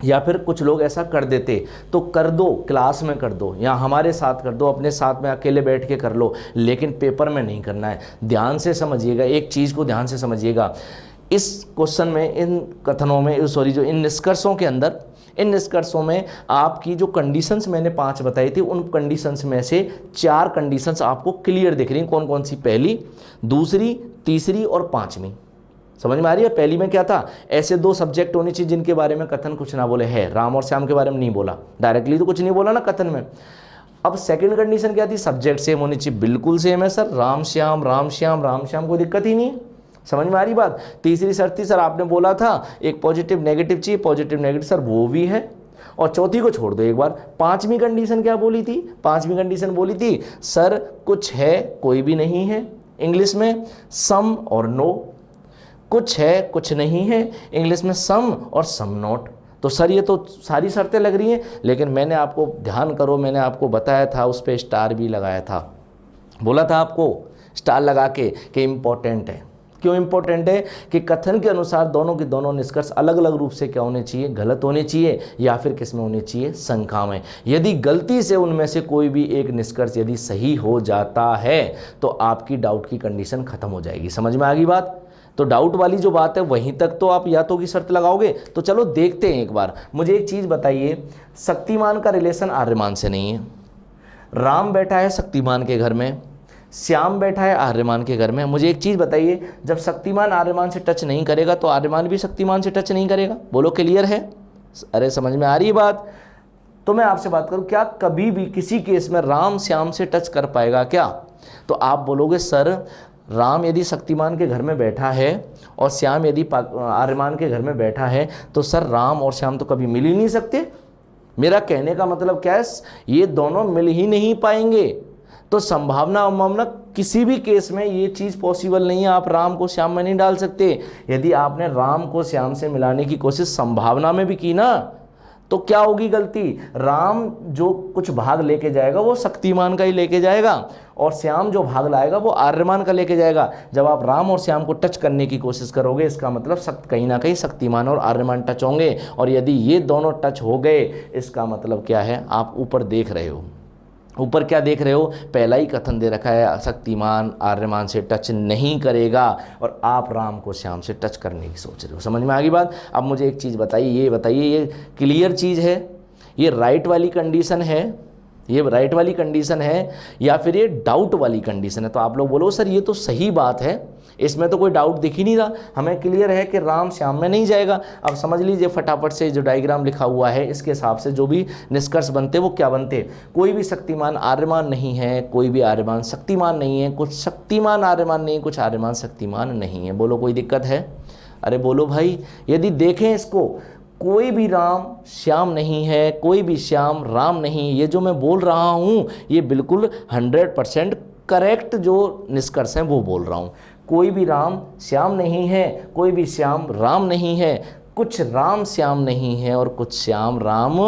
या फिर कुछ लोग ऐसा कर देते तो कर दो, क्लास में कर दो या हमारे साथ कर दो, अपने साथ में अकेले बैठ के कर लो, लेकिन पेपर में नहीं करना है। ध्यान से समझिएगा, एक चीज़ को ध्यान से समझिएगा, इस क्वेश्चन में, इन कथनों में, सॉरी जो इन निष्कर्षों के अंदर इन निष्कर्षों में आपकी जो कंडीशंस मैंने 5 बताई थी, उन कंडीशंस में से 4 कंडीशंस आपको क्लियर दिख रही हैं। कौन कौन सी? पहली, दूसरी, तीसरी और 5वीं। समझ में आ रही है? पहली में क्या था? ऐसे 2 सब्जेक्ट होने चाहिए जिनके बारे में कथन कुछ ना बोले। है, राम और श्याम के बारे में नहीं बोला, डायरेक्टली तो कुछ नहीं बोला ना कथन में। अब सेकंड कंडीशन क्या थी? सब्जेक्ट सेम होनी चाहिए। बिल्कुल सेम है सर, राम श्याम राम श्याम राम श्याम, कोई दिक्कत ही नहीं। समझ में आ रही बात? तीसरी शर्त थी सर, आपने बोला था एक पॉजिटिव नेगेटिव चाहिए, पॉजिटिव नेगेटिव सर वो भी है, और चौथी को छोड़ दो एक बार। 5वीं कंडीशन क्या बोली थी? 5वीं कंडीशन बोली थी सर कुछ है कोई भी नहीं है, इंग्लिश में सम और नो। कुछ है कुछ नहीं है, इंग्लिश में सम और सम नॉट। तो सर ये तो सारी शर्तें लग रही हैं, लेकिन मैंने आपको, ध्यान करो, मैंने आपको बताया था, उस पर स्टार भी लगाया था। बोला था आपको स्टार लगा के कि इम्पोर्टेंट है। क्यों इम्पोर्टेंट है? कि कथन के अनुसार दोनों के दोनों निष्कर्ष अलग अलग रूप से क्या होने चाहिए? गलत होने चाहिए, या फिर किस में होने चाहिए? शंका में। यदि गलती से उनमें से कोई भी एक निष्कर्ष यदि सही हो जाता है तो आपकी डाउट की कंडीशन खत्म हो जाएगी। समझ में आ गई बात? तो डाउट वाली जो बात है वहीं तक तो आप या तो की शर्त लगाओगे। तो चलो देखते हैं एक बार। मुझे एक चीज़ बताइए, शक्तिमान का रिलेशन आर्यमान से नहीं है। राम बैठा है शक्तिमान के घर में, श्याम बैठा है आर्यमान के घर में। मुझे एक चीज़ बताइए, जब शक्तिमान आर्यमान से टच नहीं करेगा तो आर्यमान भी शक्तिमान से टच नहीं करेगा। बोलो क्लियर है? अरे समझ में आ रही है बात? तो मैं आपसे बात करूं, क्या कभी भी किसी केस में राम श्याम से टच कर पाएगा क्या? तो आप बोलोगे सर राम यदि शक्तिमान के घर में बैठा है और श्याम यदि आर्यमान के घर में बैठा है तो सर राम और श्याम तो कभी मिल ही नहीं सकते। मेरा कहने का मतलब क्या है? ये दोनों मिल ही नहीं पाएंगे। तो संभावना अवमावना किसी भी केस में ये चीज़ पॉसिबल नहीं है। आप राम को श्याम में नहीं डाल सकते। यदि आपने राम को श्याम से मिलाने की कोशिश संभावना में भी की ना, तो क्या होगी गलती? राम जो कुछ भाग लेके जाएगा वो शक्तिमान का ही लेके जाएगा, और श्याम जो भाग लाएगा वो आर्यमान का लेके जाएगा। जब आप राम और श्याम को टच करने की कोशिश करोगे, इसका मतलब कहीं ना कहीं शक्तिमान और आर्यमान टच होंगे, और यदि ये दोनों टच हो गए, इसका मतलब क्या है? आप ऊपर देख रहे हो, ऊपर क्या देख रहे हो? पहला ही कथन दे रखा है शक्तिमान आर्यमान से टच नहीं करेगा, और आप राम को श्याम से टच करने की सोच रहे हो। समझ में आ गई बात? अब मुझे एक चीज़ बताइए, ये बताइए, ये क्लियर चीज़ है? ये राइट वाली कंडीशन है? ये राइट वाली कंडीशन है या फिर ये डाउट वाली कंडीशन है? तो आप लोग बोलो सर ये तो सही बात है, इसमें तो कोई डाउट दिख ही नहीं रहा, हमें क्लियर है कि राम श्याम में नहीं जाएगा। अब समझ लीजिए फटाफट से, जो डायग्राम लिखा हुआ है इसके हिसाब से जो भी निष्कर्ष बनते वो क्या बनते? कोई भी शक्तिमान आर्यमान नहीं है, कोई भी आर्यमान शक्तिमान नहीं है, कुछ शक्तिमान आर्यमान नहीं है, कुछ आर्यमान शक्तिमान नहीं है। बोलो कोई दिक्कत है? अरे बोलो भाई। यदि देखें इसको, कोई भी राम श्याम नहीं है, कोई भी श्याम राम नहीं, ये जो मैं बोल रहा हूँ ये बिल्कुल 100% करेक्ट जो निष्कर्ष हैं वो बोल रहा हूँ। कोई भी राम श्याम नहीं है, कोई भी श्याम राम नहीं है, कुछ राम श्याम नहीं है और कुछ श्याम राम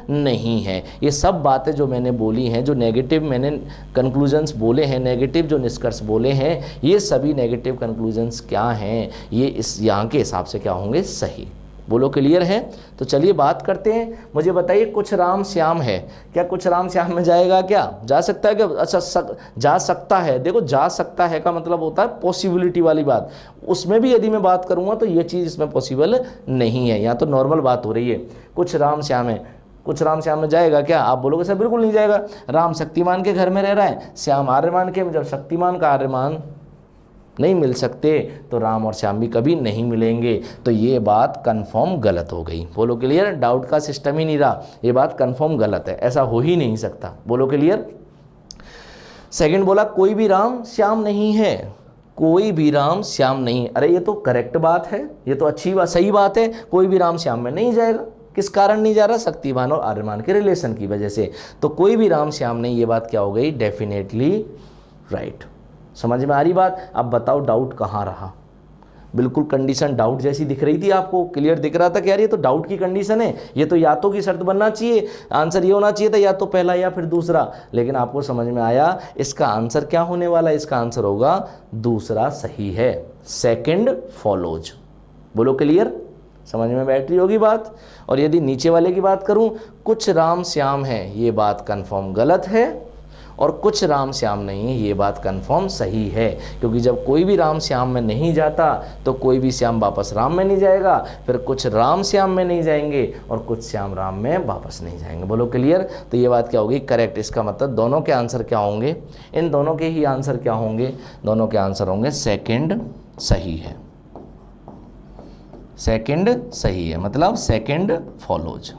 नहीं है। ये सब बातें जो मैंने बोली हैं, जो नेगेटिव मैंने कंक्लूजन्स बोले हैं, नेगेटिव जो निष्कर्ष बोले हैं, ये सभी नेगेटिव कंक्लूजन्स क्या हैं? ये इस यहाँ के हिसाब से क्या होंगे? सही। बोलो क्लियर है? तो चलिए बात करते हैं। मुझे बताइए कुछ राम श्याम है, क्या कुछ राम श्याम में जाएगा? क्या जा सकता है क्या? अच्छा जा सकता है। देखो जा सकता है का मतलब होता है पॉसिबिलिटी वाली बात। उसमें भी यदि मैं बात करूँगा तो ये चीज़ इसमें पॉसिबल नहीं है। यहाँ तो नॉर्मल बात हो रही है। कुछ राम श्याम है, कुछ राम श्याम में जाएगा क्या? आप बोलोगे सर बिल्कुल नहीं जाएगा। राम शक्तिमान के घर में रह रहा है, श्याम आर्यमान के, जब शक्तिमान का आर्यमान नहीं मिल सकते तो राम और श्याम भी कभी नहीं मिलेंगे। तो ये बात कंफर्म गलत हो गई। बोलो क्लियर? डाउट का सिस्टम ही नहीं रहा, ये बात कंफर्म गलत है, ऐसा हो ही नहीं सकता। बोलो क्लियर? सेकंड बोला कोई भी राम श्याम नहीं है, कोई भी राम श्याम नहीं। अरे ये तो करेक्ट बात है, ये तो अच्छी बात, सही बात है। कोई भी राम श्याम में नहीं जाएगा। किस कारण नहीं जा रहा? शक्तिमान और आर्यमान के रिलेशन की वजह से। तो कोई भी राम श्याम नहीं, ये बात क्या हो गई? Definitely right. समझ में आ रही बात? अब बताओ डाउट कहाँ रहा? बिल्कुल कंडीशन डाउट जैसी दिख रही थी आपको, क्लियर दिख रहा था कि यार ये तो डाउट की कंडीशन है, ये तो या तो की शर्त बनना चाहिए, आंसर ये होना चाहिए था या तो पहला या फिर दूसरा। लेकिन आपको समझ में आया इसका आंसर क्या होने वाला है? इसका आंसर होगा दूसरा सही है, सेकंड फॉलोज। बोलो क्लियर? समझ में बैठ रही होगी बात। और यदि नीचे वाले की बात करूं, कुछ राम श्याम है, ये बात कंफर्म गलत है। और कुछ राम श्याम नहीं है, ये बात कंफर्म सही है, क्योंकि जब कोई भी राम श्याम में नहीं जाता तो कोई भी श्याम वापस राम में नहीं जाएगा, फिर कुछ राम श्याम में नहीं जाएंगे और कुछ श्याम राम में वापस नहीं जाएंगे। बोलो क्लियर? तो ये बात क्या होगी? करेक्ट। इसका मतलब दोनों के आंसर क्या होंगे? इन दोनों के ही आंसर क्या होंगे? दोनों के आंसर होंगे सेकंड सही है, सेकंड सही है, मतलब सेकंड फॉलोज।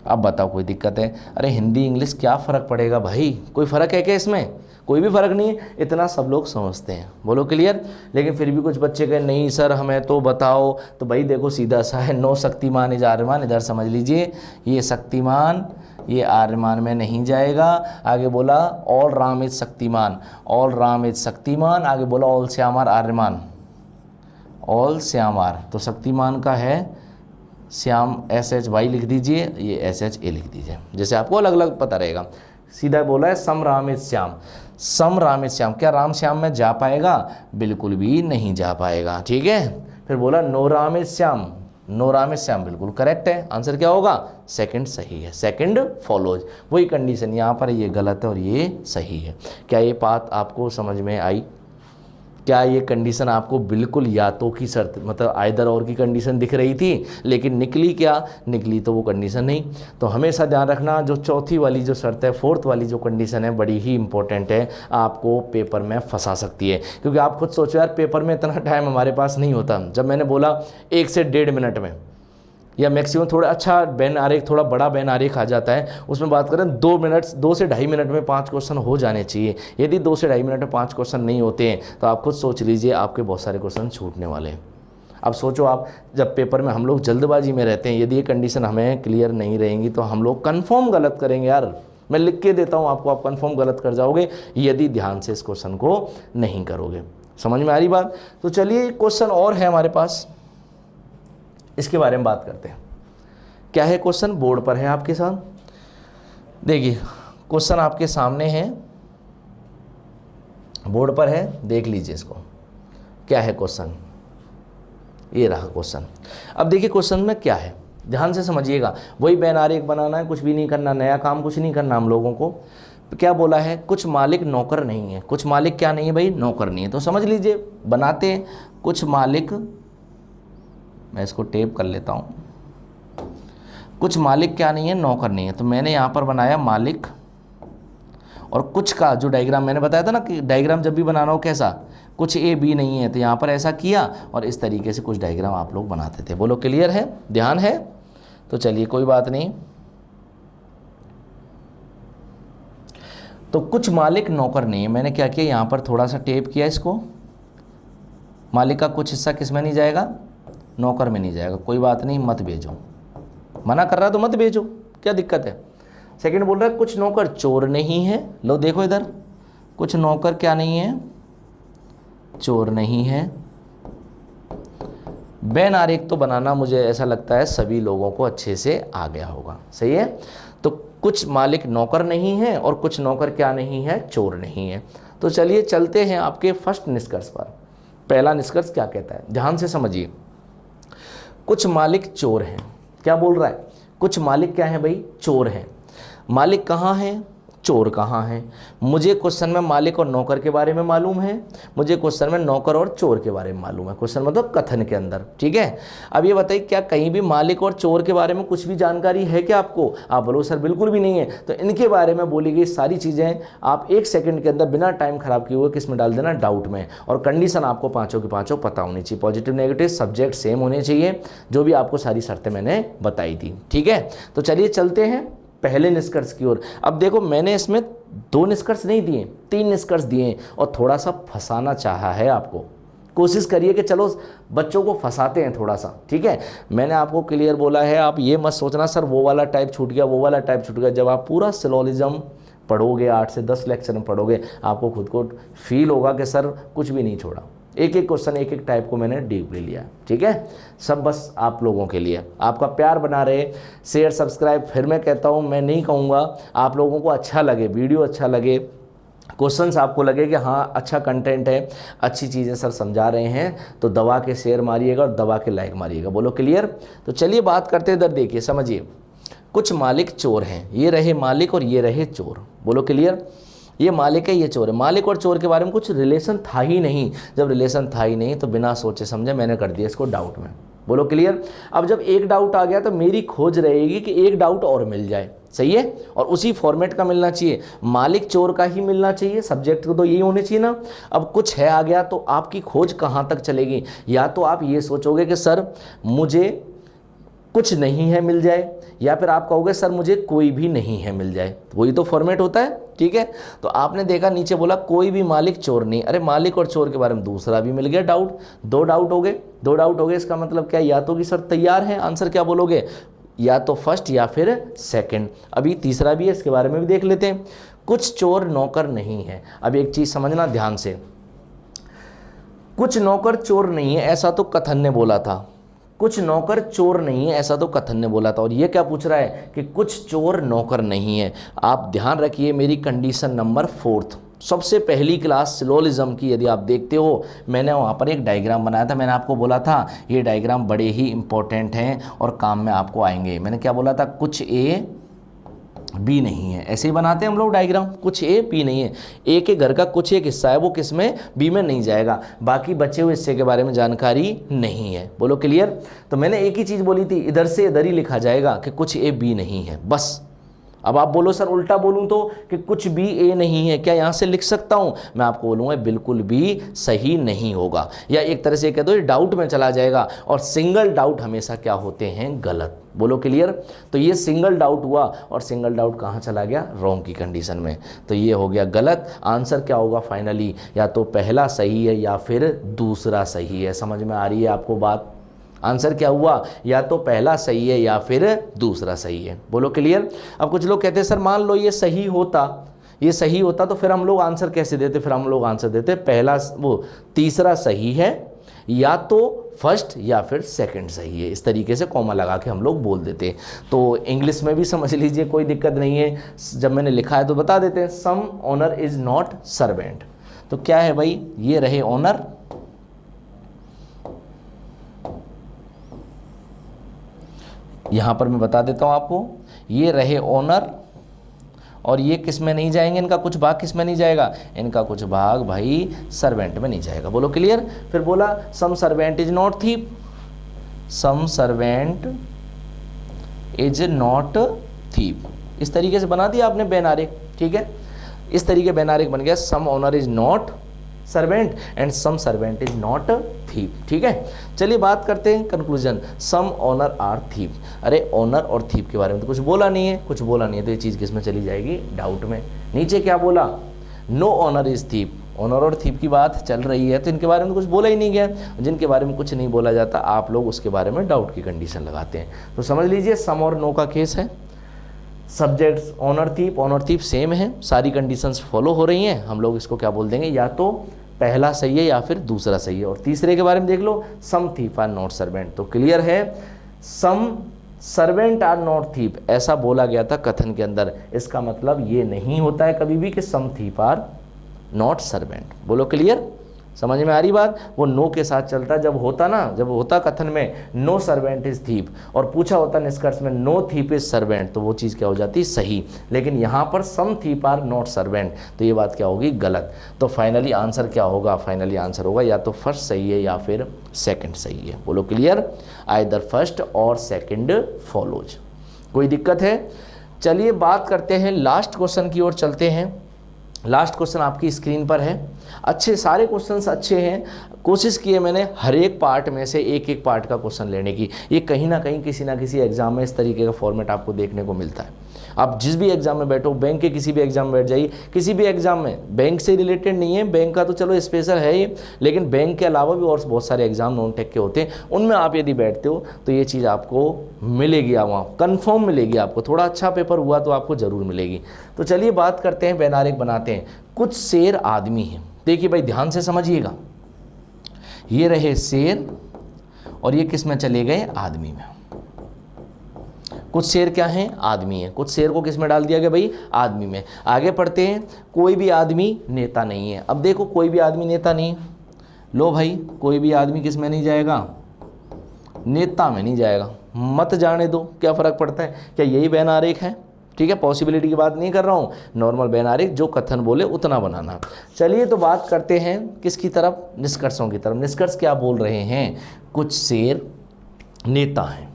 अब बताओ कोई दिक्कत है? अरे हिंदी इंग्लिश क्या फ़र्क पड़ेगा भाई? कोई फ़र्क है क्या इसमें? कोई भी फ़र्क नहीं है, इतना सब लोग समझते हैं। बोलो क्लियर? लेकिन फिर भी कुछ बच्चे कहे नहीं सर हमें तो बताओ। तो भाई देखो सीधा सा है, नो शक्तिमान इज आर्यमान, इधर समझ लीजिए, ये शक्तिमान ये आर्यमान में नहीं जाएगा। आगे बोला all Ram is Shaktiman, all Ram is Shaktiman. आगे बोला all Shyam are Aryaman, all Shyam are, तो शक्तिमान का है श्याम SHY लिख दीजिए, ये SHA लिख दीजिए, जैसे आपको अलग अलग पता रहेगा। सीधा बोला है some Ram is Shyam, some Ram is Shyam, क्या राम श्याम में जा पाएगा? बिल्कुल भी नहीं जा पाएगा, ठीक है। फिर बोला no Ram is Shyam, no Ram is Shyam, बिल्कुल करेक्ट है। आंसर क्या होगा? सेकंड सही है, सेकंड फॉलोज। वही कंडीशन यहाँ पर ये गलत है और ये सही है। क्या ये बात आपको समझ में आई? क्या ये कंडीशन आपको बिल्कुल या तो की शर्त, मतलब आइदर और की कंडीशन दिख रही थी, लेकिन निकली क्या? निकली तो वो कंडीशन नहीं। तो हमेशा ध्यान रखना, जो चौथी वाली जो शर्त है, फोर्थ वाली जो कंडीशन है, बड़ी ही इंपॉर्टेंट है, आपको पेपर में फंसा सकती है। क्योंकि आप खुद सोचो यार, पेपर में इतना टाइम हमारे पास नहीं होता। जब मैंने बोला 1 से 1.5 मिनट में, या मैक्सिमम थोड़ा अच्छा बैन आरेख, थोड़ा बड़ा बैन आरेख आ जाता है, उसमें बात करें 2 से ढाई मिनट में 5 क्वेश्चन हो जाने चाहिए। यदि 2 से ढाई मिनट में 5 क्वेश्चन नहीं होते हैं तो आप खुद सोच लीजिए आपके बहुत सारे क्वेश्चन छूटने वाले हैं। अब सोचो आप, जब पेपर में हम लोग जल्दबाजी में रहते हैं, यदि ये कंडीशन हमें क्लियर नहीं रहेंगी तो हम लोग कन्फर्म गलत करेंगे यार। मैं लिख के देता हूँ आपको, आप कन्फर्म गलत कर जाओगे यदि ध्यान से इस क्वेश्चन को नहीं करोगे। समझ में आ रही बात? तो चलिए क्वेश्चन और है हमारे पास, इसके बारे में बात करते हैं। क्या है क्वेश्चन? बोर्ड पर है आपके साथ, देखिए क्वेश्चन आपके सामने है, बोर्ड पर है, देख लीजिए इसको। क्या है क्वेश्चन? ये रहा क्वेश्चन। अब देखिए क्वेश्चन में क्या है, ध्यान से समझिएगा। वही बैन आरेख बनाना है, कुछ भी नहीं करना, नया काम कुछ नहीं करना हम लोगों को। क्या बोला है? कुछ मालिक नौकर नहीं है। कुछ मालिक क्या नहीं है भाई? नौकर नहीं है। तो समझ लीजिए, बनाते हैं कुछ मालिक, मैं इसको टेप कर लेता हूँ। कुछ मालिक क्या नहीं है? नौकर नहीं है। तो मैंने यहाँ पर बनाया मालिक, और कुछ का जो डायग्राम मैंने बताया था ना कि डायग्राम जब भी बनाना हो कैसा, कुछ A B नहीं है, तो यहाँ पर ऐसा किया और इस तरीके से कुछ डायग्राम आप लोग बनाते थे। बोलो क्लियर है? ध्यान है? तो चलिए कोई बात नहीं। तो कुछ मालिक नौकर नहीं है, मैंने क्या किया, यहाँ पर थोड़ा सा टेप किया इसको। मालिक का कुछ हिस्सा किस में नहीं जाएगा? नौकर में नहीं जाएगा। कोई बात नहीं, मत भेजो, मना कर रहा है तो मत भेजो, क्या दिक्कत है। सेकंड बोल रहा है कुछ नौकर चोर नहीं है। लो देखो इधर, कुछ नौकर क्या नहीं है? चोर नहीं है। बैन आरेख तो बनाना मुझे ऐसा लगता है सभी लोगों को अच्छे से आ गया होगा, सही है। तो कुछ मालिक नौकर नहीं है और कुछ नौकर क्या नहीं है? चोर नहीं है। तो चलिए चलते हैं आपके फर्स्ट निष्कर्ष पर। पहला निष्कर्ष क्या कहता है, ध्यान से समझिए। कुछ मालिक चोर हैं। क्या बोल रहा है? कुछ मालिक क्या है भाई? चोर हैं। मालिक कहाँ है? चोर कहाँ है? मुझे क्वेश्चन में मालिक और नौकर के बारे में मालूम है, मुझे क्वेश्चन में नौकर और चोर के बारे में मालूम है। क्वेश्चन मतलब कथन के अंदर, ठीक है। अब ये बताइए, क्या कहीं भी मालिक और चोर के बारे में कुछ भी जानकारी है क्या आपको? आप बोलो सर बिल्कुल भी नहीं है। तो इनके बारे में बोली गई सारी चीज़ें आप 1 सेकंड के अंदर बिना टाइम खराब किए हुए किस में डाल देना? डाउट में। और कंडीशन आपको पाँचों की पाँचों पता होनी चाहिए, पॉजिटिव नेगेटिव सब्जेक्ट सेम होने चाहिए, जो भी आपको सारी शर्तें मैंने बताई थी, ठीक है। तो चलिए चलते हैं पहले निष्कर्ष की ओर। अब देखो मैंने इसमें 2 निष्कर्ष नहीं दिए, 3 निष्कर्ष दिए और थोड़ा सा फंसाना चाहा है आपको। कोशिश करिए कि चलो बच्चों को फंसाते हैं थोड़ा सा, ठीक है। मैंने आपको क्लियर बोला है, आप ये मत सोचना सर वो वाला टाइप छूट गया, वो वाला टाइप छूट गया। जब आप पूरा सिलोजिज्म पढ़ोगे, 8 से 10 लेक्चर में पढ़ोगे, आपको खुद को फील होगा कि सर कुछ भी नहीं छोड़ा। एक एक क्वेश्चन, एक एक टाइप को मैंने डीपली लिया, ठीक है। सब बस आप लोगों के लिए, आपका प्यार बना रहे, शेयर सब्सक्राइब। फिर मैं कहता हूँ, मैं नहीं कहूँगा, आप लोगों को अच्छा लगे, वीडियो अच्छा लगे, क्वेश्चंस आपको लगे कि हाँ अच्छा कंटेंट है, अच्छी चीज़ें सर समझा रहे हैं, तो दबा के शेयर मारिएगा और दबा के लाइक मारिएगा। बोलो क्लियर। तो चलिए बात करते हैं, इधर देखिए समझिए। कुछ मालिक चोर हैं, ये रहे मालिक और ये रहे चोर। बोलो क्लियर, ये मालिक है ये चोर है। मालिक और चोर के बारे में कुछ रिलेशन था ही नहीं। जब रिलेशन था ही नहीं तो बिना सोचे समझे मैंने कर दिया इसको डाउट में। बोलो क्लियर। अब जब एक डाउट आ गया तो मेरी खोज रहेगी कि एक डाउट और मिल जाए, सही है, और उसी फॉर्मेट का मिलना चाहिए, मालिक चोर का ही मिलना चाहिए, सब्जेक्ट तो यही होने चाहिए ना। अब कुछ है आ गया तो आपकी खोज कहाँ तक चलेगी? या तो आप ये सोचोगे कि सर मुझे कुछ नहीं है मिल जाए, या फिर आप कहोगे सर मुझे कोई भी नहीं है मिल जाए। वही तो फॉर्मेट होता है, ठीक है। तो आपने देखा नीचे बोला कोई भी मालिक चोर नहीं, अरे मालिक और चोर के बारे में दूसरा भी मिल गया डाउट, दो डाउट हो गए, दो डाउट हो गए। इसका मतलब क्या, या तो कि सर तैयार है, आंसर क्या बोलोगे, या तो फर्स्ट या फिर सेकंड। अभी तीसरा भी है, इसके बारे में भी देख लेते हैं। कुछ चोर नौकर नहीं है। अब एक चीज समझना ध्यान से, कुछ नौकर चोर नहीं है ऐसा तो कथन ने बोला था, कुछ नौकर चोर नहीं है ऐसा तो कथन ने बोला था, और ये क्या पूछ रहा है कि कुछ चोर नौकर नहीं है। आप ध्यान रखिए मेरी कंडीशन नंबर 4, सबसे पहली क्लास सिलोजिज्म की यदि आप देखते हो, मैंने वहाँ पर एक डायग्राम बनाया था। मैंने आपको बोला था ये डायग्राम बड़े ही इंपॉर्टेंट हैं और काम में आपको आएंगे। मैंने क्या बोला था, कुछ ए बी नहीं है, ऐसे ही बनाते हैं हम लोग डायग्राम, कुछ ए बी नहीं है। ए के घर का कुछ एक हिस्सा है वो किस में, बी में नहीं जाएगा, बाकी बचे हुए हिस्से के बारे में जानकारी नहीं है। बोलो क्लियर। तो मैंने एक ही चीज़ बोली थी, इधर से इधर ही लिखा जाएगा कि कुछ ए बी नहीं है, बस। अब आप बोलो सर उल्टा बोलूं तो कि कुछ भी ए नहीं है, क्या यहाँ से लिख सकता हूँ? मैं आपको बोलूँगा बिल्कुल भी सही नहीं होगा, या एक तरह से कह दो ये डाउट में चला जाएगा, और सिंगल डाउट हमेशा क्या होते हैं, गलत। बोलो क्लियर। तो ये सिंगल डाउट हुआ, और सिंगल डाउट कहाँ चला गया, रॉन्ग की कंडीशन में, तो ये हो गया गलत। आंसर क्या होगा फाइनली, या तो पहला सही है या फिर दूसरा सही है। समझ में आ रही है आपको बात? आंसर क्या हुआ, या तो पहला सही है या फिर दूसरा सही है। बोलो क्लियर। अब कुछ लोग कहते हैं सर मान लो ये सही होता, ये सही होता तो फिर हम लोग आंसर कैसे देते? फिर हम लोग आंसर देते पहला वो तीसरा सही है, या तो फर्स्ट या फिर सेकंड सही है, इस तरीके से कॉमा लगा के हम लोग बोल देते। तो इंग्लिश में भी समझ लीजिए, कोई दिक्कत नहीं है, जब मैंने लिखा है तो बता देते हैं। सम ओनर इज नॉट सर्वेंट, तो क्या है भाई, ये रहे ओनर, यहाँ पर मैं बता देता हूँ आपको, ये रहे ओनर, और ये किस में नहीं जाएंगे, इनका कुछ भाग किस में नहीं जाएगा, इनका कुछ भाग भाई सर्वेंट में नहीं जाएगा। बोलो क्लियर। फिर बोला some servant is not thief, some servant is not thief, इस तरीके से बना दिया आपने बैनारिक, ठीक है, इस तरीके बैनारिक बन गया। Some owner is not servant and some servant is not thief, ठीक है। चलिए बात करते हैं conclusion, some owner are thief. अरे ओनर और थीप के बारे में तो कुछ बोला नहीं है, कुछ बोला नहीं है, तो ये चीज़ किस में चली जाएगी, डाउट में। नीचे क्या बोला, no owner is thief, owner और थीप की बात चल रही है तो इनके बारे में कुछ बोला ही नहीं गया। जिनके बारे में कुछ नहीं बोला जाता आप लोग उसके बारे में डाउट की कंडीशन लगाते हैं। तो समझ लीजिए सम और नो का केस है, सब्जेक्ट्स ऑनर थीप सेम है, सारी कंडीशंस फॉलो हो रही हैं, हम लोग इसको क्या बोल देंगे, या तो पहला सही है या फिर दूसरा सही है। और तीसरे के बारे में देख लो, सम थीप आर नॉट सर्वेंट, तो क्लियर है सम सर्वेंट आर नॉट थीप ऐसा बोला गया था कथन के अंदर। इसका मतलब ये नहीं होता है कभी भी कि सम थीप आर नॉट सर्वेंट। बोलो क्लियर, समझ में आ रही बात। वो नो के साथ चलता, जब होता कथन में नो सर्वेंट इज थीप और पूछा होता निष्कर्ष में नो थीप इज सर्वेंट, तो वो चीज़ क्या हो जाती सही। लेकिन यहाँ पर सम थीप आर नॉट सर्वेंट, तो ये बात क्या होगी गलत। तो फाइनली आंसर क्या होगा, फाइनली आंसर होगा या तो फर्स्ट सही है या फिर सेकंड सही है। बोलो क्लियर, आइदर फर्स्ट और सेकंड फॉलोज। कोई दिक्कत है? चलिए बात करते हैं लास्ट क्वेश्चन की ओर चलते हैं। लास्ट क्वेश्चन आपकी स्क्रीन पर है। अच्छे सारे क्वेश्चंस अच्छे हैं, कोशिश की है मैंने हर एक पार्ट में से एक एक पार्ट का क्वेश्चन लेने की। ये कहीं ना कहीं किसी ना किसी एग्जाम में इस तरीके का फॉर्मेट आपको देखने को मिलता है। आप जिस भी एग्जाम में बैठो, बैंक के किसी भी एग्जाम में बैठ जाइए, किसी भी एग्जाम में, बैंक से रिलेटेड नहीं है, बैंक का तो चलो स्पेशल है ये, लेकिन बैंक के अलावा भी और बहुत सारे एग्जाम नॉन टेक के होते हैं, उनमें आप यदि बैठते हो तो ये चीज़ आपको मिलेगी, वहाँ कन्फर्म मिलेगी आपको। थोड़ा अच्छा पेपर हुआ तो आपको ज़रूर मिलेगी। तो चलिए बात करते हैं, बैनारिक बनाते हैं। कुछ शेर आदमी हैं, देखिए भाई ध्यान से समझिएगा, ये रहे शेर और ये किस में चले गए, आदमी में। कुछ शेर क्या हैं, आदमी हैं। कुछ शेर को किस में डाल दिया गया भाई, आदमी में। आगे पढ़ते हैं, कोई भी आदमी नेता नहीं है। अब देखो कोई भी आदमी नेता नहीं, लो भाई कोई भी आदमी किस में नहीं जाएगा, नेता में नहीं जाएगा। मत जाने दो, क्या फ़र्क पड़ता है, क्या यही बेन आरेख है, ठीक है। पॉसिबिलिटी की बात नहीं कर रहा हूँ, नॉर्मल बेन आरेख जो कथन बोले उतना बनाना। चलिए तो बात करते हैं किसकी तरफ, निष्कर्षों की तरफ। निष्कर्ष क्या बोल रहे हैं, कुछ शेर नेता हैं,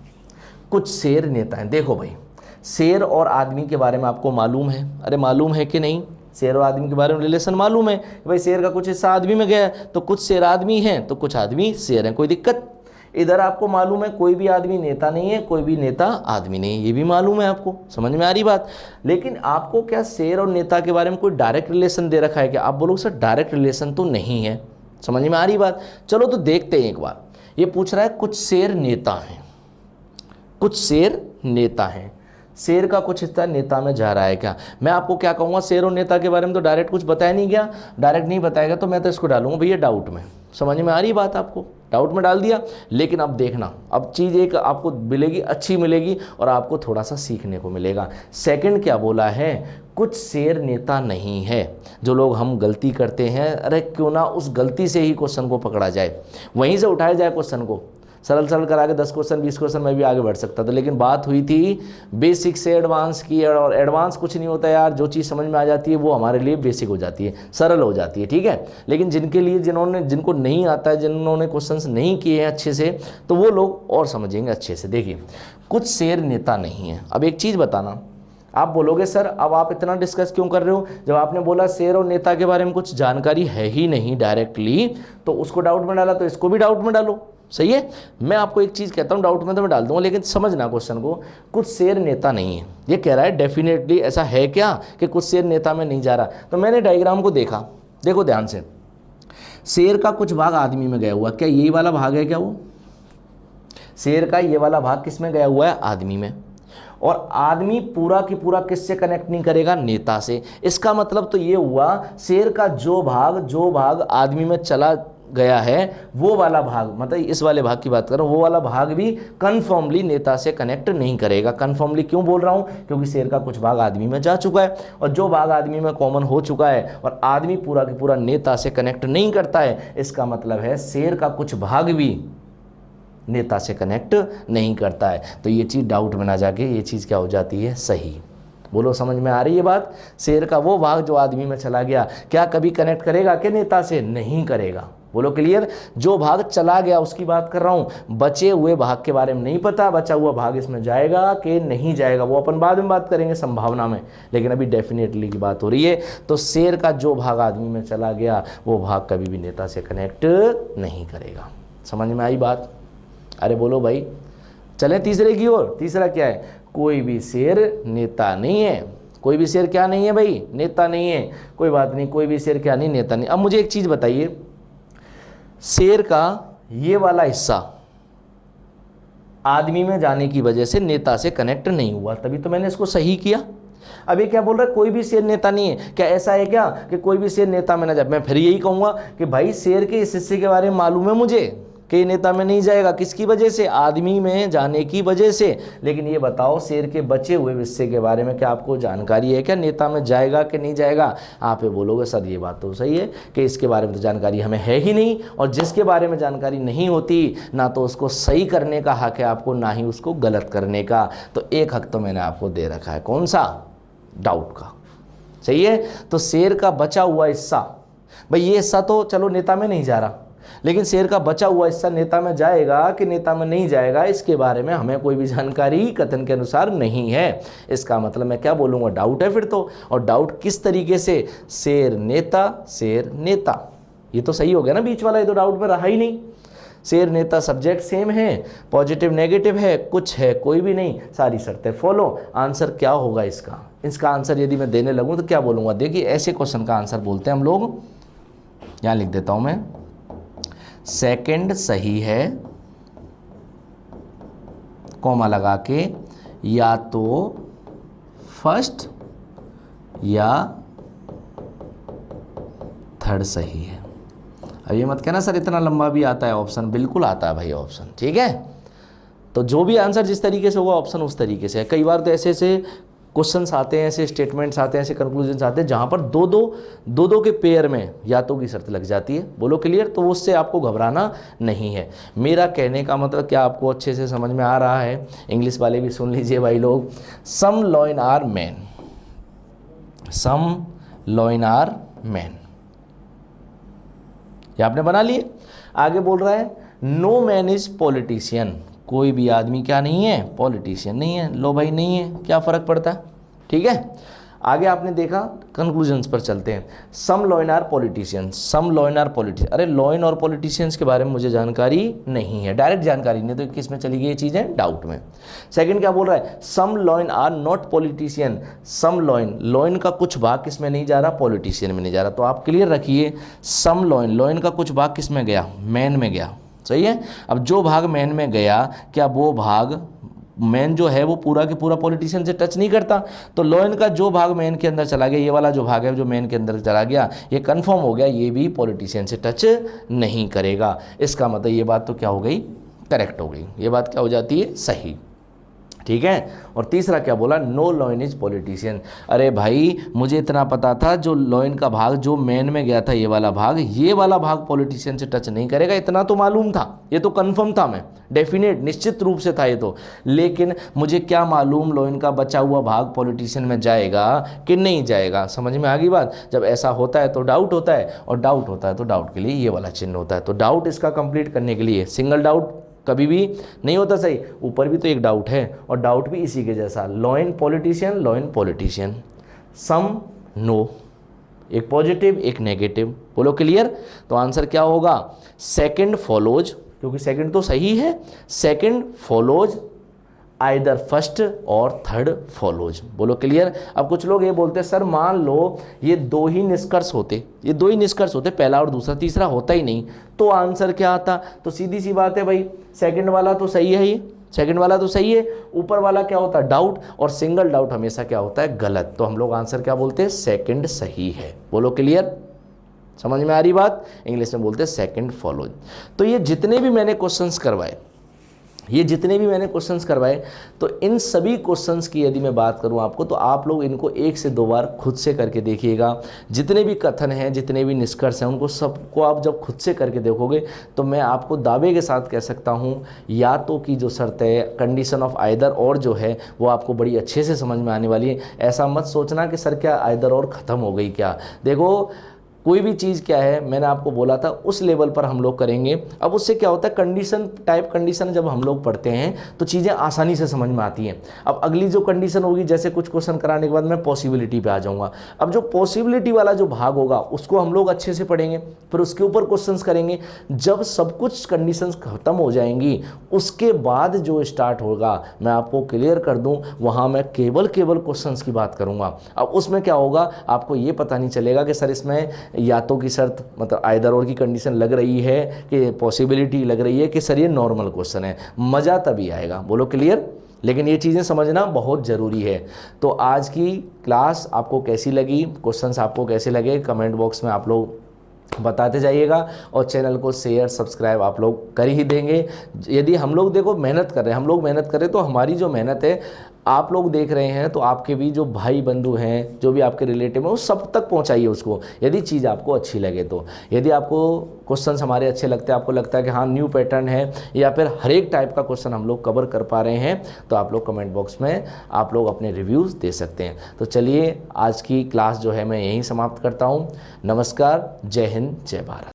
कुछ शेर नेता हैं। देखो भाई, शेर और आदमी के बारे में आपको मालूम है, अरे मालूम है कि नहीं, शेर और आदमी के बारे में रिलेशन मालूम है कि भाई शेर का कुछ हिस्सा आदमी में गया है, तो कुछ शेर आदमी हैं तो कुछ आदमी शेर हैं, कोई दिक्कत। इधर आपको मालूम है कोई भी आदमी नेता नहीं है, कोई भी नेता आदमी नहीं है, ये भी मालूम है आपको, समझ में आ रही बात। लेकिन आपको क्या शेर और नेता के बारे में कोई डायरेक्ट रिलेशन दे रखा है क्या, आप बोलोगे सर डायरेक्ट रिलेशन तो नहीं है, समझ में आ रही बात। चलो तो देखते हैं एक बार, ये पूछ रहा है कुछ शेर नेता हैं, कुछ शेर नेता हैं, शेर का कुछ हिस्सा नेता में जा रहा है क्या। मैं आपको क्या कहूँगा, शेर और नेता के बारे में तो डायरेक्ट कुछ बताया नहीं गया, डायरेक्ट नहीं बताएगा तो मैं तो इसको डालूंगा भैया डाउट में, समझ में आ रही बात आपको, डाउट में डाल दिया। लेकिन अब देखना, अब चीज़ एक आपको मिलेगी, अच्छी मिलेगी और आपको थोड़ा सा सीखने को मिलेगा। सेकंड क्या बोला है, कुछ शेर नेता नहीं है। जो लोग हम गलती करते हैं, अरे क्यों ना उस गलती से ही क्वेश्चन को पकड़ा जाए, वहीं से उठाया जाए क्वेश्चन को, सरल सरल करा के 10 क्वेश्चन 20 क्वेश्चन में भी आगे बढ़ सकता था। लेकिन बात हुई थी बेसिक से एडवांस की, और एडवांस कुछ नहीं होता यार, जो चीज़ समझ में आ जाती है वो हमारे लिए बेसिक हो जाती है, सरल हो जाती है, ठीक है। लेकिन जिनके लिए जिनको नहीं आता है, जिन्होंने क्वेश्चंस नहीं किए हैं अच्छे से, तो वो लोग और समझेंगे अच्छे से। देखिए, कुछ शेर नेता नहीं है। अब एक चीज़ बताना, आप बोलोगे सर अब आप इतना डिस्कस क्यों कर रहे हो, जब आपने बोला शेर और नेता के बारे में कुछ जानकारी है ही नहीं डायरेक्टली, तो उसको डाउट में डाला तो इसको भी डाउट में डालो, सही है। मैं आपको एक चीज़ कहता हूँ, डाउट में तो मैं डाल दूंगा, लेकिन समझना क्वेश्चन को, कुछ शेर नेता नहीं है, ये कह रहा है डेफिनेटली ऐसा है क्या कि कुछ शेर नेता में नहीं जा रहा। तो मैंने डायग्राम को देखा, देखो ध्यान से, शेर का कुछ भाग आदमी में गया हुआ, क्या यही वाला भाग है क्या, वो शेर का ये वाला भाग किस में गया हुआ है, आदमी में। और आदमी पूरा की पूरा किससे कनेक्ट नहीं करेगा, नेता से। इसका मतलब तो ये हुआ शेर का जो भाग आदमी में चला गया है, वो वाला भाग, मतलब इस वाले भाग की बात कर रहा हूँ, वो वाला भाग भी कन्फर्मली नेता से कनेक्ट नहीं करेगा। कन्फर्मली क्यों बोल रहा हूँ, क्योंकि शेर का कुछ भाग आदमी में जा चुका है, और जो भाग आदमी में कॉमन हो चुका है और आदमी पूरा की पूरा नेता से कनेक्ट नहीं करता है, इसका मतलब है शेर का कुछ भाग भी नेता से कनेक्ट नहीं करता है। तो ये चीज़ डाउट में ना जाके ये चीज़ क्या हो जाती है, सही। बोलो समझ में आ रही है बात। शेर का वो भाग जो आदमी में चला गया, क्या कभी कनेक्ट करेगा कि नेता से, नहीं करेगा। बोलो क्लियर। जो भाग चला गया उसकी बात कर रहा हूँ, बचे हुए भाग के बारे में नहीं पता, बचा हुआ भाग इसमें जाएगा कि नहीं जाएगा वो अपन बाद में बात करेंगे संभावना में, लेकिन अभी डेफिनेटली की बात हो रही है। तो शेर का जो भाग आदमी में चला गया वो भाग कभी भी नेता से कनेक्ट नहीं करेगा। समझ में आई बात। अरे बोलो भाई, चलें तीसरे की ओर। तीसरा क्या है, कोई भी शेर नेता नहीं है। कोई भी शेर क्या नहीं है भाई, नेता नहीं है। कोई बात नहीं, कोई भी शेर क्या नहीं, नेता नहीं। अब मुझे एक चीज़ बताइए, शेर का ये वाला हिस्सा आदमी में जाने की वजह से नेता से कनेक्ट नहीं हुआ, तभी तो मैंने इसको सही किया। अब ये क्या बोल रहा है, कोई भी शेर नेता नहीं है। क्या ऐसा है क्या कि कोई भी शेर नेता में ना जाए? मैं फिर यही कहूँगा कि भाई शेर के इस हिस्से के बारे में मालूम है मुझे कि नेता में नहीं जाएगा। किसकी वजह से, आदमी में जाने की वजह से। लेकिन ये बताओ शेर के बचे हुए हिस्से के बारे में क्या आपको जानकारी है क्या, नेता में जाएगा कि नहीं जाएगा? आप ये बोलोगे सर ये बात तो सही है कि इसके बारे में तो जानकारी हमें है ही नहीं, और जिसके बारे में जानकारी नहीं होती ना तो उसको सही करने का हक है आपको, ना ही उसको गलत करने का। तो एक हक तो मैंने आपको दे रखा है, कौन सा, डाउट का। सही है। तो शेर का बचा हुआ हिस्सा, भाई ये हिस्सा तो चलो नेता में नहीं जा रहा, लेकिन शेर का बचा हुआ हिस्सा नेता में जाएगा कि नेता में नहीं जाएगा, इसके बारे में हमें कोई भी जानकारी कथन के अनुसार नहीं है। इसका मतलब मैं क्या बोलूँगा, डाउट है फिर तो। और डाउट किस तरीके से, शेर नेता, शेर नेता, ये तो सही हो गया ना बीच वाला, ये तो डाउट में रहा ही नहीं। शेर नेता सब्जेक्ट सेम है, पॉजिटिव नेगेटिव है, कुछ है कोई भी नहीं, सारी शर्तें फॉलो। आंसर क्या होगा इसका, इसका आंसर यदि मैं देने लगूँ तो क्या बोलूँगा, देखिए ऐसे क्वेश्चन का आंसर बोलते हैं हम लोग, यहाँ लिख देता हूँ मैं, सेकंड सही है, कॉमा लगा के, या तो फर्स्ट या थर्ड सही है। अब ये मत कहना सर इतना लंबा भी आता है ऑप्शन, बिल्कुल आता है भाई ऑप्शन, ठीक है। तो जो भी आंसर जिस तरीके से होगा ऑप्शन उस तरीके से है। कई बार तो ऐसे ऐसे क्वेश्चंस आते हैं, ऐसे स्टेटमेंट्स आते हैं, ऐसे कंक्लूजन्स आते हैं जहाँ पर दो दो के पेयर में यातों की शर्त लग जाती है। बोलो क्लियर? तो उससे आपको घबराना नहीं है। मेरा कहने का मतलब क्या आपको अच्छे से समझ में आ रहा है? इंग्लिश वाले भी सुन लीजिए भाई लोग। Some lion are man, some lion are man, ये आपने बना लिए। आगे बोल रहा है नो मैन इज पॉलिटिशियन, कोई भी आदमी क्या नहीं है? पॉलिटिशियन नहीं है। लो भाई नहीं है, क्या फ़र्क पड़ता है? ठीक है। आगे आपने देखा, कंक्लूजन्स पर चलते हैं। Some lion are politicians, some lion are politician. अरे लॉइन और पॉलिटिशियंस के बारे में मुझे जानकारी नहीं है, डायरेक्ट जानकारी नहीं, तो किस में चली गई ये चीज़ें? डाउट में। सेकंड क्या बोल रहा है? Some lion are not politician, some lion, lion का कुछ भाग किस में नहीं जा रहा? पॉलिटिशियन में नहीं जा रहा। तो आप क्लियर रखिए, सम लॉइन, लॉइन का कुछ भाग किस में गया? मैन में गया। सही है। अब जो भाग मैन में गया, क्या वो भाग मैन जो है वो पूरा के पूरा पॉलिटिशियन से टच नहीं करता? तो लॉइन का जो भाग मैन के अंदर चला गया, ये वाला जो भाग है जो मैन के अंदर चला गया, ये कंफर्म हो गया, ये भी पॉलिटिशियन से टच नहीं करेगा। इसका मतलब ये बात तो क्या हो गई? करेक्ट हो गई। ये बात क्या हो जाती है? सही। ठीक है। और तीसरा क्या बोला? No lion is politician. अरे भाई मुझे इतना पता था, जो लॉइन का भाग जो मैन में गया था, ये वाला भाग पॉलिटिशियन से टच नहीं करेगा, इतना तो मालूम था, ये तो कंफर्म था, मैं डेफिनेट निश्चित रूप से था ये तो। लेकिन मुझे क्या मालूम लॉइन का बचा हुआ भाग पॉलिटिशियन में जाएगा कि नहीं जाएगा? समझ में आ गई बात? जब ऐसा होता है तो डाउट होता है, और डाउट होता है तो डाउट के लिए ये वाला चिन्ह होता है। तो डाउट इसका कंप्लीट करने के लिए, सिंगल डाउट कभी भी नहीं होता सही, ऊपर भी तो एक डाउट है, और डाउट भी इसी के जैसा, लॉइन पॉलिटिशियन, लॉइन पॉलिटिशियन, सम नो, एक पॉजिटिव एक नेगेटिव। बोलो क्लियर? तो आंसर क्या होगा? सेकंड फॉलोज, क्योंकि सेकंड तो सही है, सेकंड फॉलोज आइदर फर्स्ट और थर्ड फॉलोज। बोलो क्लियर? अब कुछ लोग ये बोलते हैं सर मान लो ये दो ही निष्कर्ष होते, ये दो ही निष्कर्ष होते, पहला और दूसरा, तीसरा होता ही नहीं, तो आंसर क्या आता? तो सीधी सी बात है भाई, सेकंड वाला तो सही है, ये सेकंड वाला तो सही है, ऊपर वाला क्या होता है? डाउट, और सिंगल डाउट हमेशा क्या होता है? गलत। तो हम लोग आंसर क्या बोलते हैं? सेकंड सही है। बोलो क्लियर? समझ में आ रही बात? इंग्लिश में बोलते हैं सेकंड फॉलोज। तो ये जितने भी मैंने क्वेश्चंस करवाए, तो इन सभी क्वेश्चंस की यदि मैं बात करूं आपको, तो आप लोग इनको 1 से 2 बार खुद से करके देखिएगा। जितने भी कथन हैं, जितने भी निष्कर्ष हैं, उनको सबको आप जब खुद से करके देखोगे, तो मैं आपको दावे के साथ कह सकता हूं, या तो की जो शर्त है, कंडीशन ऑफ आइदर और जो है, वो आपको बड़ी अच्छे से समझ में आने वाली है। ऐसा मत सोचना कि सर क्या आइदर और ख़त्म हो गई क्या। देखो कोई भी चीज़ क्या है, मैंने आपको बोला था उस लेवल पर हम लोग करेंगे। अब उससे क्या होता है, कंडीशन टाइप कंडीशन जब हम लोग पढ़ते हैं तो चीज़ें आसानी से समझ में आती हैं। अब अगली जो कंडीशन होगी, जैसे कुछ क्वेश्चन कराने के बाद मैं पॉसिबिलिटी पे आ जाऊंगा। अब जो पॉसिबिलिटी वाला जो भाग होगा उसको हम लोग अच्छे से पढ़ेंगे, फिर उसके ऊपर क्वेश्चंस करेंगे। जब सब कुछ कंडीशंस खत्म हो जाएंगी, उसके बाद जो स्टार्ट होगा, मैं आपको क्लियर कर दूं, वहाँ मैं केवल क्वेश्चंस की बात करूँगा। अब उसमें क्या होगा, आपको ये पता नहीं चलेगा कि सर इसमें या तो की शर्त मतलब आइदर और की कंडीशन लग रही है कि पॉसिबिलिटी लग रही है कि सर ये नॉर्मल क्वेश्चन है। मज़ा तभी आएगा। बोलो क्लियर? लेकिन ये चीज़ें समझना बहुत ज़रूरी है। तो आज की क्लास आपको कैसी लगी, क्वेश्चंस आपको कैसे लगे, कमेंट बॉक्स में आप लोग बताते जाइएगा, और चैनल को शेयर सब्सक्राइब आप लोग कर ही देंगे। यदि हम लोग देखो मेहनत कर रहे हैं, तो हमारी जो मेहनत है आप लोग देख रहे हैं, तो आपके भी जो भाई बंधु हैं, जो भी आपके रिलेटिव हैं, वो सब तक पहुंचाइए उसको, यदि चीज़ आपको अच्छी लगे तो। यदि आपको क्वेश्चंस हमारे अच्छे लगते हैं, आपको लगता है कि हाँ न्यू पैटर्न है, या फिर हर एक टाइप का क्वेश्चन हम लोग कवर कर पा रहे हैं, तो आप लोग कमेंट बॉक्स में आप लोग अपने रिव्यूज़ दे सकते हैं। तो चलिए आज की क्लास जो है मैं यहीं समाप्त करता हूँ। नमस्कार, जय हिंद, जय भारत।